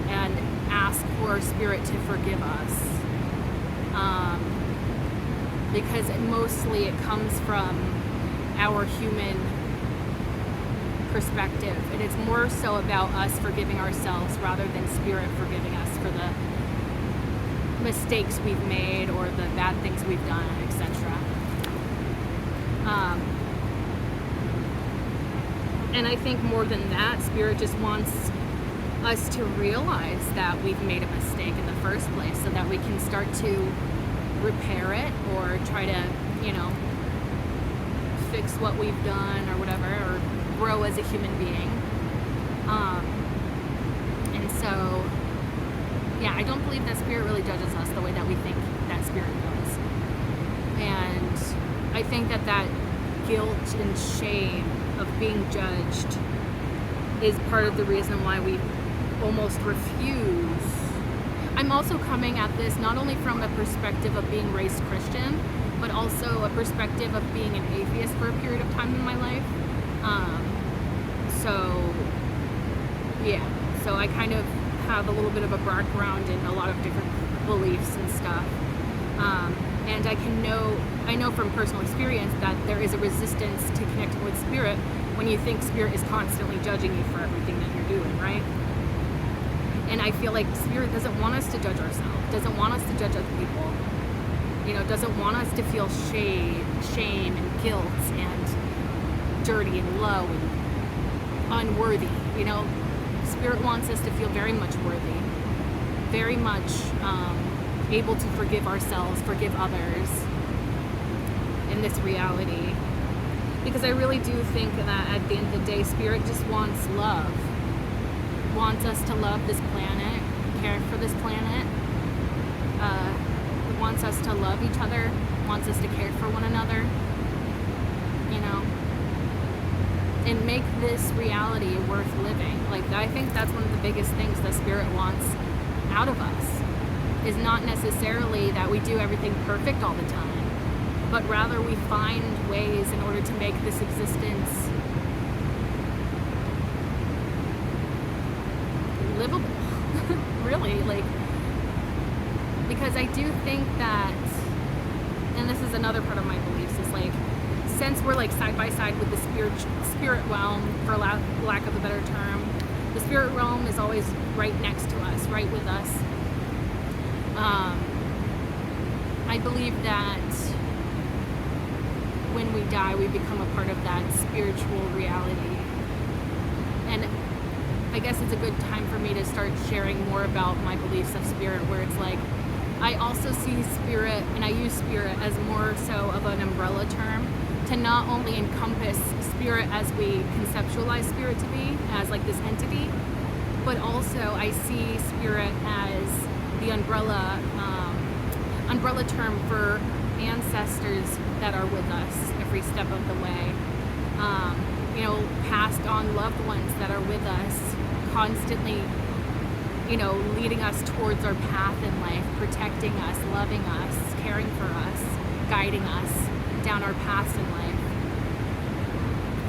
Speaker 1: and ask for spirit to forgive us. Because mostly it comes from our human perspective, and it's more so about us forgiving ourselves rather than spirit forgiving us for the mistakes we've made or the bad things we've done, etc. And I think more than that, spirit just wants us to realize that we've made a mistake in the first place so that we can start to repair it or try to, fix what we've done or whatever, or grow as a human being. And so, yeah, I don't believe that spirit really judges us the way that we think that spirit does. And I think that guilt and shame of being judged is part of the reason why we almost refuse. I'm also coming at this not only from a perspective of being raised Christian, but also a perspective of being an atheist for a period of time in my life. So I kind of have a little bit of a background in a lot of different beliefs and stuff. And I know from personal experience that there is a resistance to connecting with spirit when you think spirit is constantly judging you for everything that you're doing, right? And I feel like spirit doesn't want us to judge ourselves, doesn't want us to judge other people, doesn't want us to feel shame and guilt and dirty and low and unworthy. Spirit wants us to feel very much worthy, very much able to forgive ourselves, forgive others in this reality. Because I really do think that at the end of the day, spirit just wants love. Wants us to love this planet, care for this planet, wants us to love each other, wants us to care for one another, and make this reality worth living. Like, I think that's one of the biggest things that spirit wants out of us, is not necessarily that we do everything perfect all the time, but rather we find ways in order to make this existence livable. Really, because I do think that, and this is another part of my beliefs, is since we're side by side with the spirit realm, for lack of a better term, the spirit realm is always right next to us, right with us. I believe that when we die, we become a part of that spiritual reality. And I guess it's a good time for me to start sharing more about my beliefs of spirit, where it's I also see spirit, and I use spirit as more so of an umbrella term to not only encompass spirit as we conceptualize spirit to be, as this entity, but also I see spirit as the umbrella term for ancestors that are with us every step of the way. Passed on loved ones that are with us, constantly, leading us towards our path in life, protecting us, loving us, caring for us, guiding us down our paths in life.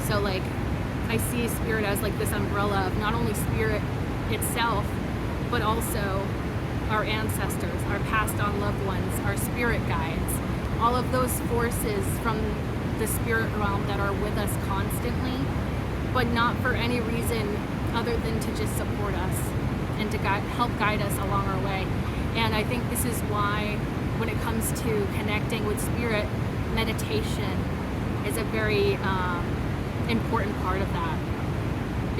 Speaker 1: So I see spirit as this umbrella of not only spirit itself, but also our ancestors, our passed on loved ones, our spirit guides, all of those forces from the spirit realm that are with us constantly, but not for any reason other than to just support us and to help guide us along our way. And I think this is why, when it comes to connecting with spirit, meditation is a very important part of that.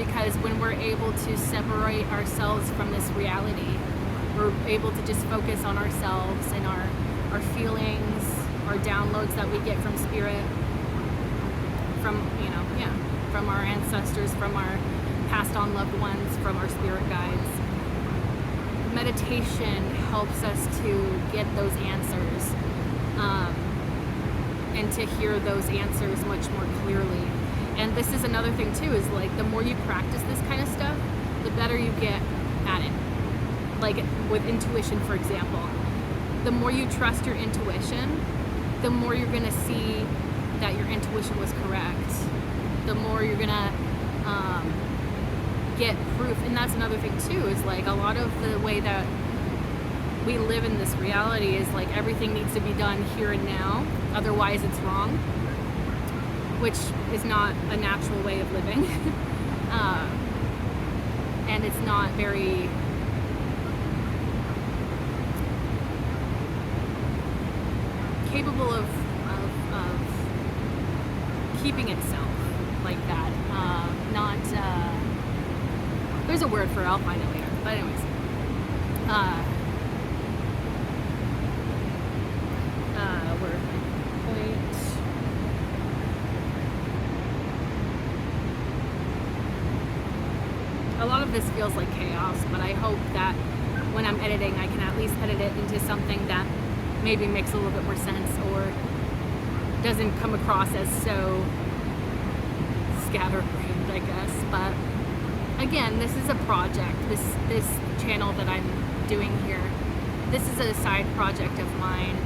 Speaker 1: because when we're able to separate ourselves from this reality, we're able to just focus on ourselves and our feelings, our downloads that we get from spirit, from, from our ancestors, from our passed on loved ones, from our spirit guides. Meditation helps us to get those answers, and to hear those answers much more clearly. And this is another thing too, is like the more you practice this kind of stuff, the better you get at it. Like with intuition, for example, the more you trust your intuition, the more you're gonna see that your intuition was correct. The more you're gonna get proof. And that's another thing too, is like a lot of the way that we live in this reality is like everything needs to be done here and now, otherwise it's wrong, which is not a natural way of living. And it's not very capable of keeping itself like that. There's a word for it, I'll find it later. But anyways, word point. A lot of this feels like chaos, but I hope that when I'm editing, I can at least edit it into something that maybe makes a little bit more sense or doesn't come across as so scatterbrained, I guess. But again, this is a project. This channel that I'm doing here, this is a side project of mine,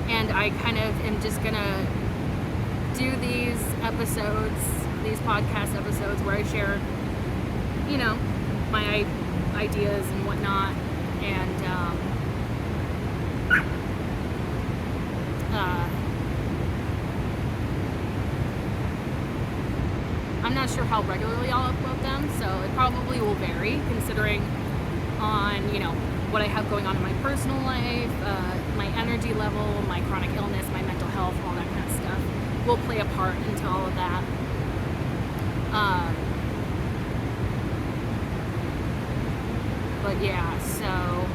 Speaker 1: and I kind of am just gonna do these episodes, these podcast episodes, where I share, my ideas and whatnot, and I'm not sure how regularly I'll upload them, so it probably will vary considering on, what I have going on in my personal life, my energy level, my chronic illness, my mental health, all that kind of stuff will play a part into all of that. But yeah, so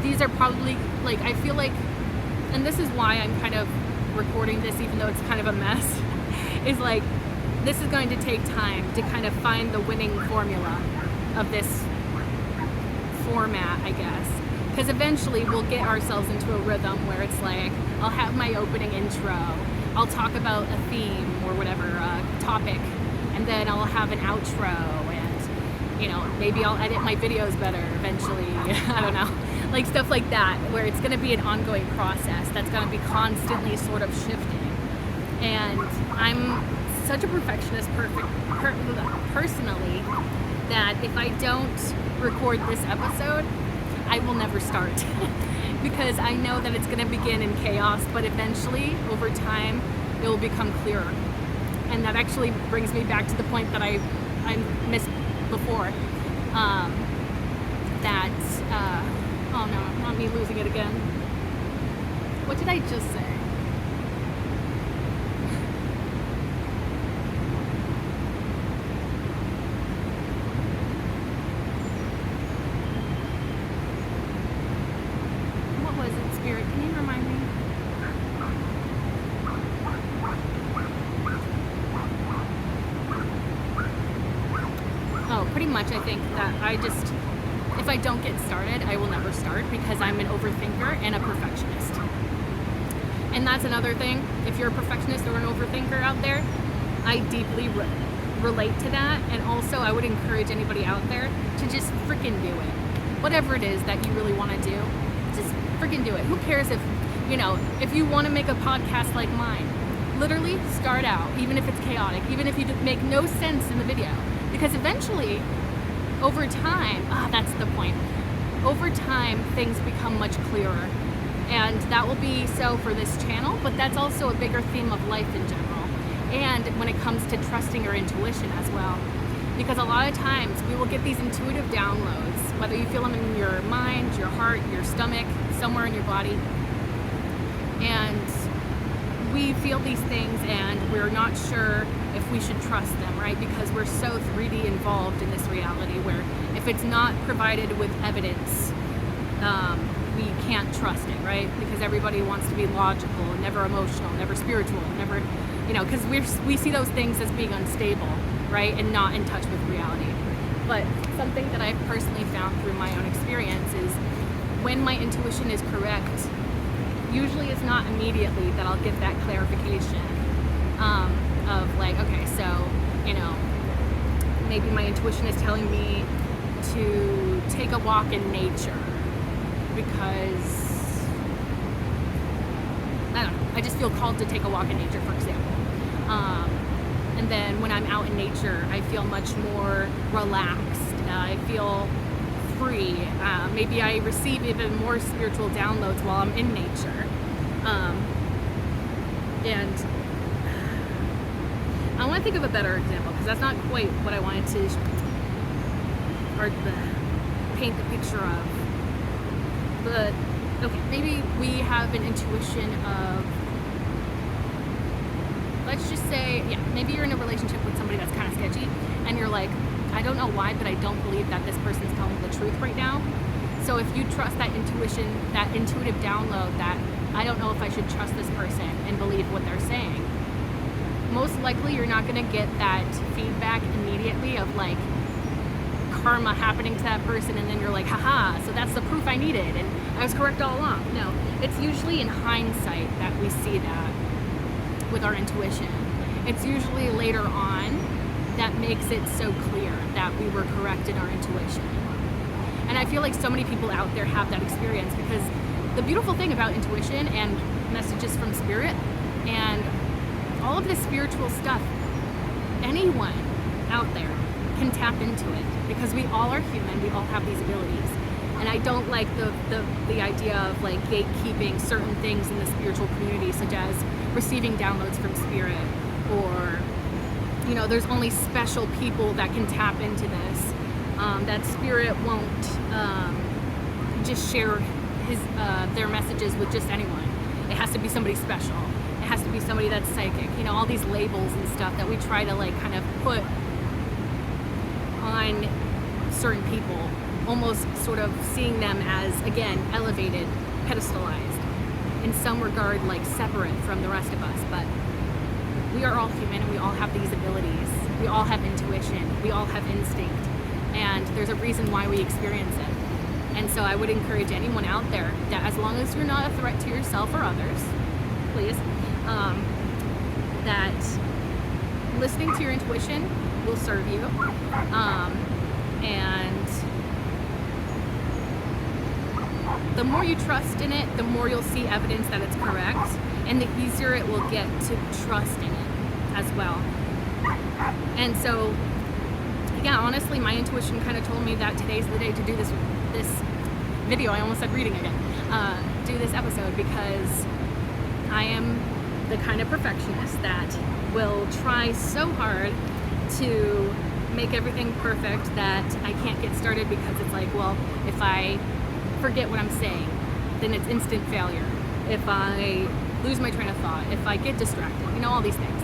Speaker 1: these are probably, like, I feel like, and this is why I'm kind of recording this even though it's kind of a mess, is like, this is going to take time to kind of find the winning formula of this format, I guess. Because eventually we'll get ourselves into a rhythm where it's like, I'll have my opening intro, I'll talk about a theme or whatever, topic, and then I'll have an outro, and, maybe I'll edit my videos better eventually, I don't know. Like stuff like that, where it's going to be an ongoing process that's going to be constantly sort of shifting. And I'm such a perfectionist personally that if I don't record this episode, I will never start because I know that it's going to begin in chaos, but eventually over time it will become clearer. And that actually brings me back to the point that I missed before, that oh no, not me losing it again. What did I just say? Spirit, can you remind me? Oh, pretty much I think that if I don't get started, I will never start because I'm an overthinker and a perfectionist. And that's another thing. If you're a perfectionist or an overthinker out there, I deeply relate to that. And also I would encourage anybody out there to just freaking do it. Whatever it is that you really want to do, just freaking do it. Who cares if you want to make a podcast like mine, literally start out, even if it's chaotic, even if you make no sense in the video, because eventually over time, that's the point, over time things become much clearer, and that will be so for this channel, but that's also a bigger theme of life in general, and when it comes to trusting your intuition as well, because a lot of times we will get these intuitive downloads, whether you feel them in your mind, your heart, your stomach, somewhere in your body, and we feel these things and we're not sure if if we should trust them, right? Because we're so 3D involved in this reality where if it's not provided with evidence, we can't trust it, right? Because everybody wants to be logical, never emotional, never spiritual, never, because we see those things as being unstable, right? And not in touch with reality. But something that I've personally found through my own experience is when my intuition is correct, usually it's not immediately that I'll get that clarification of like, okay, so, maybe my intuition is telling me to take a walk in nature because, I don't know, I just feel called to take a walk in nature, for example. And then when I'm out in nature, I feel much more relaxed. I feel free. Maybe I receive even more spiritual downloads while I'm in nature. And I want to think of a better example because that's not quite what I wanted to paint the picture of. But okay, maybe we have an intuition of, let's just say, maybe you're in a relationship with somebody that's kind of sketchy and you're like, I don't know why, but I don't believe that this person's telling the truth right now. So if you trust that intuition, that intuitive download that I don't know if I should trust this person and believe what they're saying, most likely you're not going to get that feedback immediately of like karma happening to that person and then you're like, haha, so that's the proof I needed and I was correct all along. No, it's usually in hindsight that we see that with our intuition. It's usually later on that makes it so clear that we were correct in our intuition. And I feel like so many people out there have that experience because the beautiful thing about intuition and messages from spirit and all of this spiritual stuff, anyone out there can tap into it because we all are human, we all have these abilities. And I don't like the idea of like gatekeeping certain things in the spiritual community, such as receiving downloads from spirit, or there's only special people that can tap into this. That spirit won't just share their messages with just anyone. It has to be somebody special. It has to be somebody that's psychic. All these labels and stuff that we try to like kind of put on certain people, almost sort of seeing them as, again, elevated, pedestalized, in some regard like separate from the rest of us. But we are all human and we all have these abilities. We all have intuition. We all have instinct. And there's a reason why we experience it. And so I would encourage anyone out there that as long as you're not a threat to yourself or others, please, that listening to your intuition will serve you. And the more you trust in it, the more you'll see evidence that it's correct, and the easier it will get to trust in it as well. And so, yeah, honestly, my intuition kind of told me that today's the day to do this video. I almost said reading again. Do this episode because I am the kind of perfectionist that will try so hard to make everything perfect that I can't get started because it's like, well, if I forget what I'm saying, then it's instant failure. If I lose my train of thought, if I get distracted, all these things,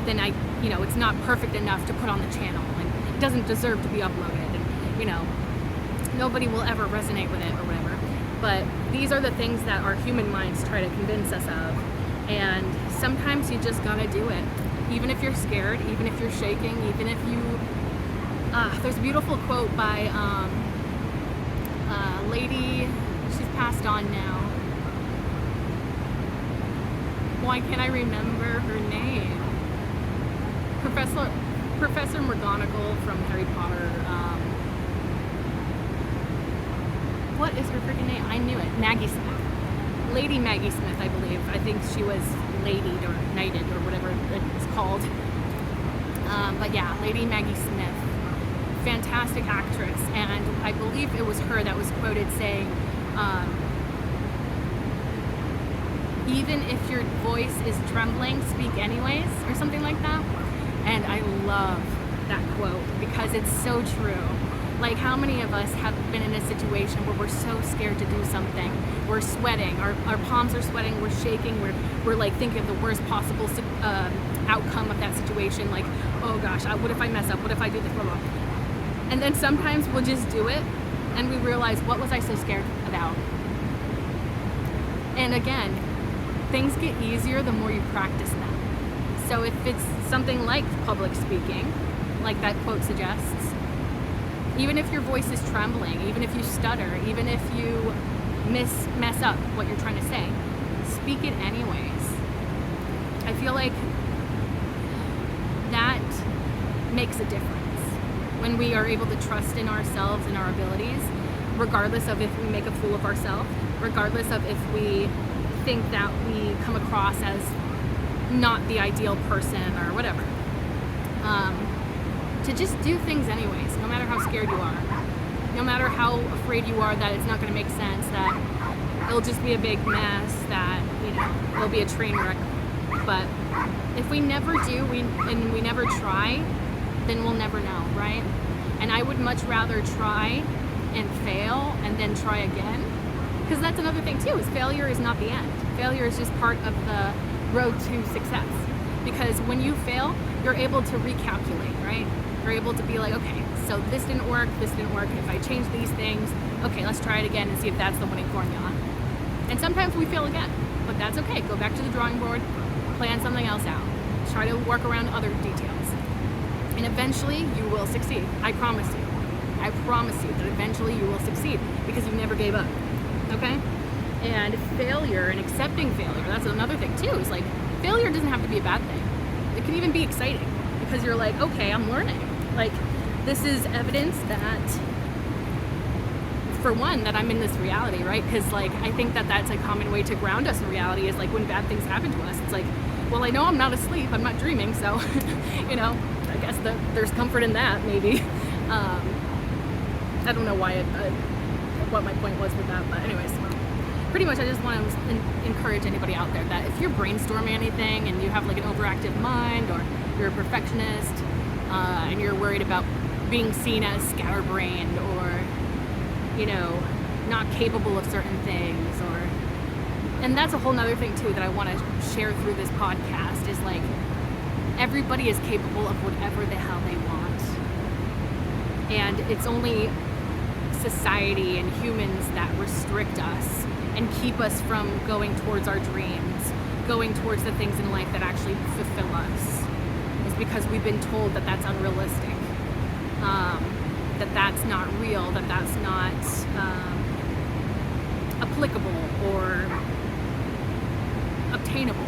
Speaker 1: then it's not perfect enough to put on the channel and it doesn't deserve to be uploaded, and nobody will ever resonate with it or whatever. But these are the things that our human minds try to convince us of, and sometimes you just gotta do it. Even if you're scared, even if you're shaking, even if you... there's a beautiful quote by a lady, she's passed on now. Why can't I remember her name? Professor McGonagall from Harry Potter. What is her freaking name? I knew it. Maggie Smith. Lady Maggie Smith, I believe. I think she was ladied or knighted or whatever it's called. But yeah, Lady Maggie Smith. Fantastic actress. And I believe it was her that was quoted saying, even if your voice is trembling, speak anyways, or something like that. And I love that quote because it's so true. Like, how many of us have been in a situation where we're so scared to do something? We're sweating, our palms are sweating, we're shaking, we're like thinking of the worst possible outcome of that situation. Like, oh gosh, what if I mess up? What if I do this? Blah, blah. And then sometimes we'll just do it and we realize, what was I so scared about? And again, things get easier the more you practice them. So if it's something like public speaking, like that quote suggests, even if your voice is trembling, even if you stutter, even if you mess up what you're trying to say, speak it anyways. I feel like that makes a difference when we are able to trust in ourselves and our abilities, regardless of if we make a fool of ourselves, regardless of if we think that we come across as not the ideal person or whatever. To just do things anyways, no matter how scared you are, no matter how afraid you are that it's not going to make sense, that it'll just be a big mess, that, you know, it'll be a train wreck. But if we never do, and we never try, then we'll never know, right? And I would much rather try and fail and then try again, because that's another thing too, is failure is not the end. Failure is just part of the road to success. Because when you fail, you're able to recalculate, right? You're able to be like, okay, so this didn't work. If I change these things, okay, let's try it again and see if that's the winning formula. And sometimes we fail again, but that's okay. Go back to the drawing board, plan something else out. Try to work around other details. And eventually you will succeed. I promise you. I promise you that eventually you will succeed because you never gave up, okay? And failure and accepting failure, that's another thing too. Is like, failure doesn't have to be a bad thing. It can even be exciting because you're like, okay, I'm learning. Like, this is evidence that, for one, that I'm in this reality, right? Because like, I think that that's a common way to ground us in reality, is like when bad things happen to us, it's like, well, I know I'm not asleep, I'm not dreaming, so, you know, I guess there's comfort in that, maybe. I don't know why what my point was with that, but anyways. Pretty much I just want to encourage anybody out there that if you're brainstorming anything and you have like an overactive mind, or you're a perfectionist, and you're worried about being seen as scatterbrained, or, you know, not capable of certain things, and that's a whole nother thing too that I want to share through this podcast, is like, everybody is capable of whatever the hell they want. And it's only society and humans that restrict us and keep us from going towards our dreams, going towards the things in life that actually fulfill us. It's because we've been told that that's unrealistic, that that's not real, that that's not applicable or obtainable.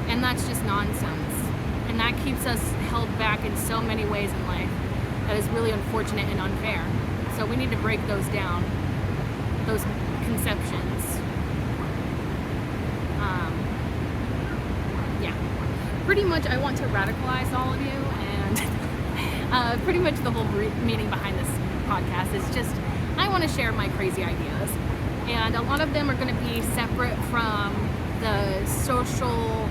Speaker 1: And that's just nonsense. And that keeps us held back in so many ways in life that is really unfortunate and unfair. So we need to break those down, those conceptions. Yeah. Pretty much I want to radicalize all of you, and pretty much the whole meaning behind this podcast is just, I want to share my crazy ideas. And a lot of them are going to be separate from the social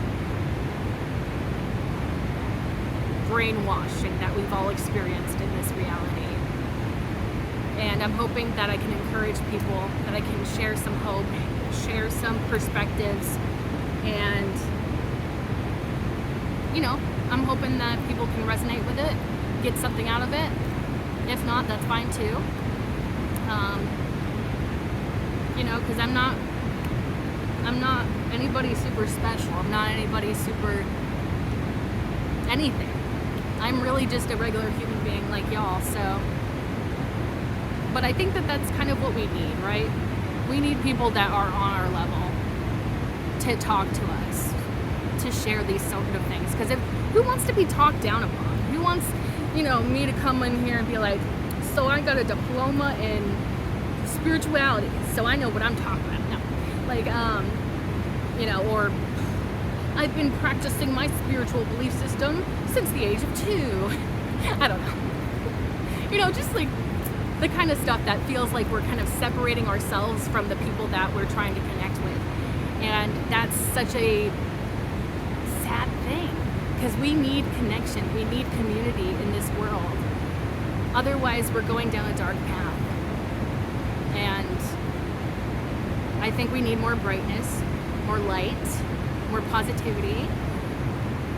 Speaker 1: brainwashing that we've all experienced in this reality. And I'm hoping that I can encourage people, that I can share some hope, share some perspectives, and, you know, I'm hoping that people can resonate with it, get something out of it. If not, that's fine too. You know, because I'm not anybody super special. I'm not anybody super anything. I'm really just a regular human being like y'all, so. But I think that that's kind of what we need, right? We need people that are on our level to talk to us, to share these sort of things. Because who wants to be talked down upon? Who wants, you know, me to come in here and be like, so I got a diploma in spirituality, so I know what I'm talking about. No. Like, you know, or I've been practicing my spiritual belief system since the age of 2. I don't know. You know, just like the kind of stuff that feels like we're kind of separating ourselves from the people that we're trying to connect with. And that's such a sad thing, because we need connection, we need community in this world. Otherwise, we're going down a dark path. And I think we need more brightness, more light, more positivity.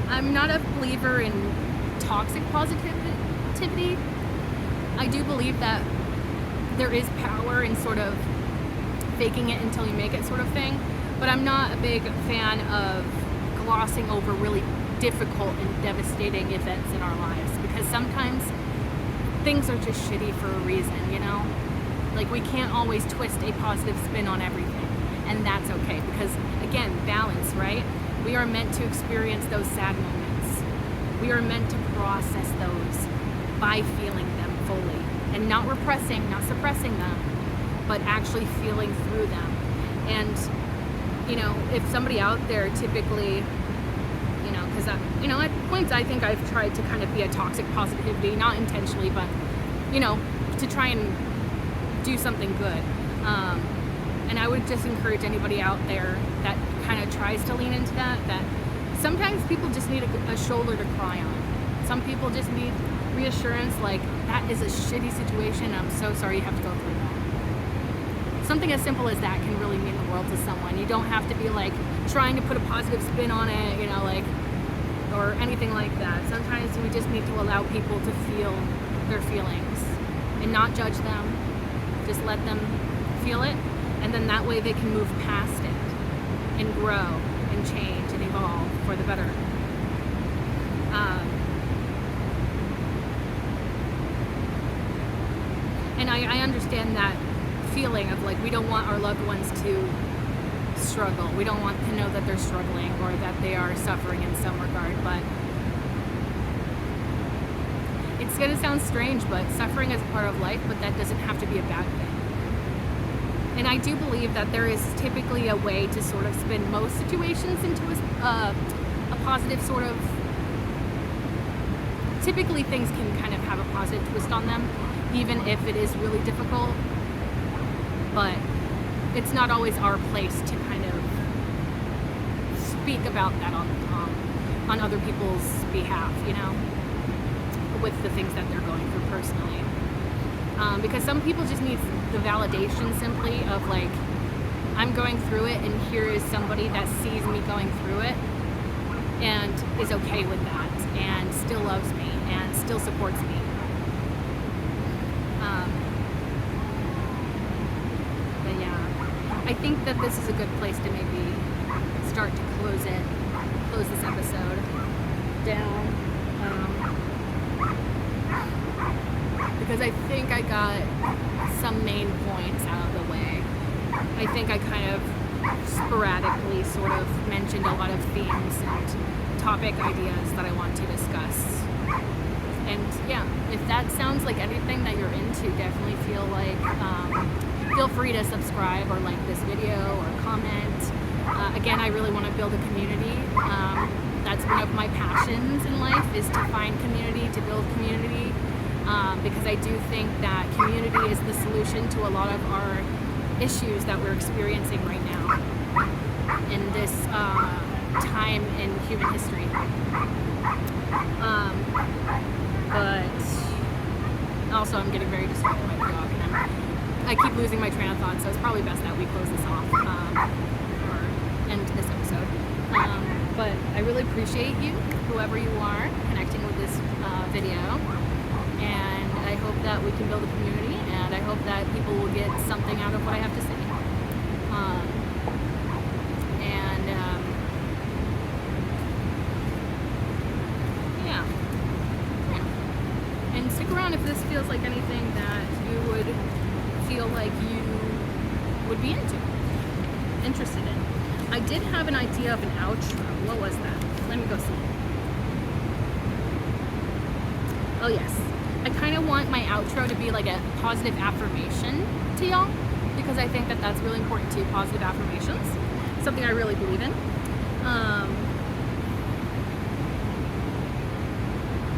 Speaker 1: I'm not a believer in toxic positivity. I do believe that there is power in sort of faking it until you make it sort of thing, but I'm not a big fan of glossing over really difficult and devastating events in our lives, because sometimes things are just shitty for a reason, you know? Like, we can't always twist a positive spin on everything, and that's okay, because again, balance, right? We are meant to experience those sad moments. We are meant to process those by feeling them fully, and not repressing, not suppressing them, but actually feeling through them. And, you know, if somebody out there typically, you know, because, you know, at points I think I've tried to kind of be a toxic positivity, not intentionally, but, you know, to try and do something good. And I would just encourage anybody out there that kind of tries to lean into that sometimes people just need a shoulder to cry on. Some people just need reassurance, like, that is a shitty situation, I'm so sorry you have to go through that. Something as simple as that can really mean the world to someone. You don't have to be like trying to put a positive spin on it, you know, like, or anything like that. Sometimes we just need to allow people to feel their feelings and not judge them. Just let them feel it, and then that way they can move past it and grow and change and evolve for the better. And I understand that feeling of like, we don't want our loved ones to struggle. We don't want to know that they're struggling or that they are suffering in some regard, but it's going to sound strange, but suffering is a part of life, but that doesn't have to be a bad thing. And I do believe that there is typically a way to sort of spin most situations into a positive sort of, typically things can kind of have a positive twist on them, even if it is really difficult, but it's not always our place to kind of speak about that on other people's behalf, you know, with the things that they're going through personally. Because some people just need the validation simply of like, I'm going through it and here is somebody that sees me going through it and is okay with that and still loves me and still supports me. But yeah, I think that this is a good place to maybe start to close this episode down. Because I think I got some main points out of the way. I think I kind of sporadically sort of mentioned a lot of themes and topic ideas that I want to discuss. And yeah, if that sounds like anything that you're into, definitely feel free to subscribe or like this video or comment. Again, I really want to build a community. That's one of my passions in life, is to find community, to build community. Because I do think that community is the solution to a lot of our issues that we're experiencing right now in this time in human history. But also I'm getting very distracted by the dog, and I keep losing my train of thought, so it's probably best that we close this off or end this episode. But I really appreciate you, whoever you are, connecting with this video. And I hope that we can build a community, and I hope that people will get something out of what I have to say. Yeah. And stick around if this feels like anything that you would feel like you would be interested in. I did have an idea of an outro. What was that? Let me go see. Oh yes. I kind of want my outro to be like a positive affirmation to y'all, because I think that that's really important too, positive affirmations, something I really believe in.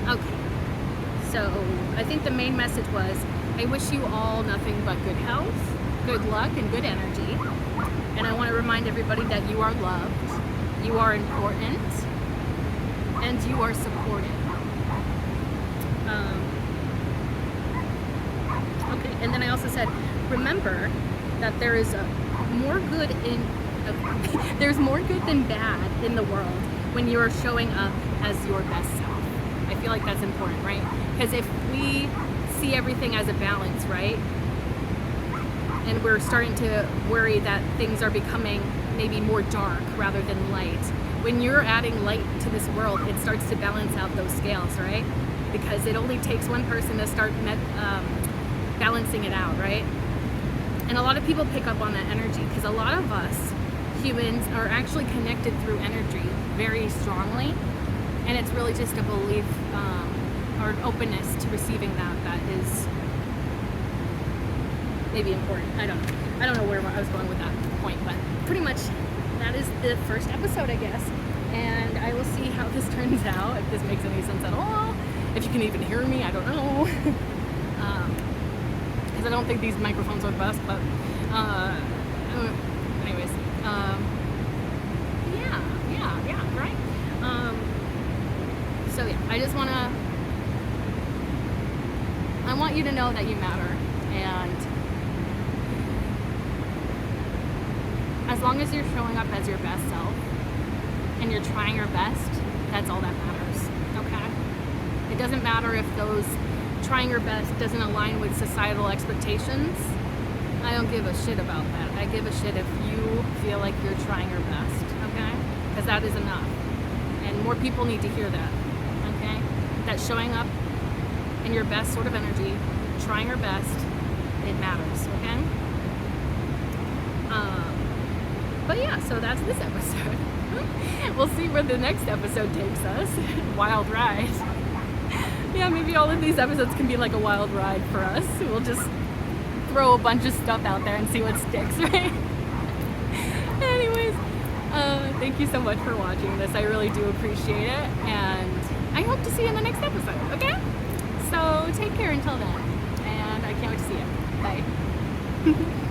Speaker 1: Okay, so I think the main message was, I wish you all nothing but good health, good luck, and good energy. And I want to remind everybody that you are loved, you are important, and you are supported. And then I also said, remember that there is more good in there's more good than bad in the world when you are showing up as your best self. I feel like that's important, right? Because if we see everything as a balance, right? And we're starting to worry that things are becoming maybe more dark rather than light. When you're adding light to this world, it starts to balance out those scales, right? Because it only takes one person to start balancing it out, right? And a lot of people pick up on that energy because a lot of us humans are actually connected through energy very strongly, and it's really just a belief or an openness to receiving that is maybe important. I don't know where I was going with that point, but pretty much that is the first episode, I guess. And I will see how this turns out, if this makes any sense at all, if you can even hear me, I don't know. Because I don't think these microphones are the best, but anyways, yeah, right? So yeah, I want you to know that you matter, and as long as you're showing up as your best self and you're trying your best, that's all that matters, okay? It doesn't matter if those trying your best doesn't align with societal expectations. I don't give a shit about that. I give a shit if you feel like you're trying your best, okay? Because that is enough. And more people need to hear that, okay? That showing up in your best sort of energy, trying your best, it matters, okay? But yeah, so that's this episode. We'll see where the next episode takes us. Wild ride. Yeah, maybe all of these episodes can be like a wild ride for us. We'll just throw a bunch of stuff out there and see what sticks, right? Anyways, thank you so much for watching this. I really do appreciate it, and I hope to see you in the next episode, okay? So take care until then, and I can't wait to see you. Bye.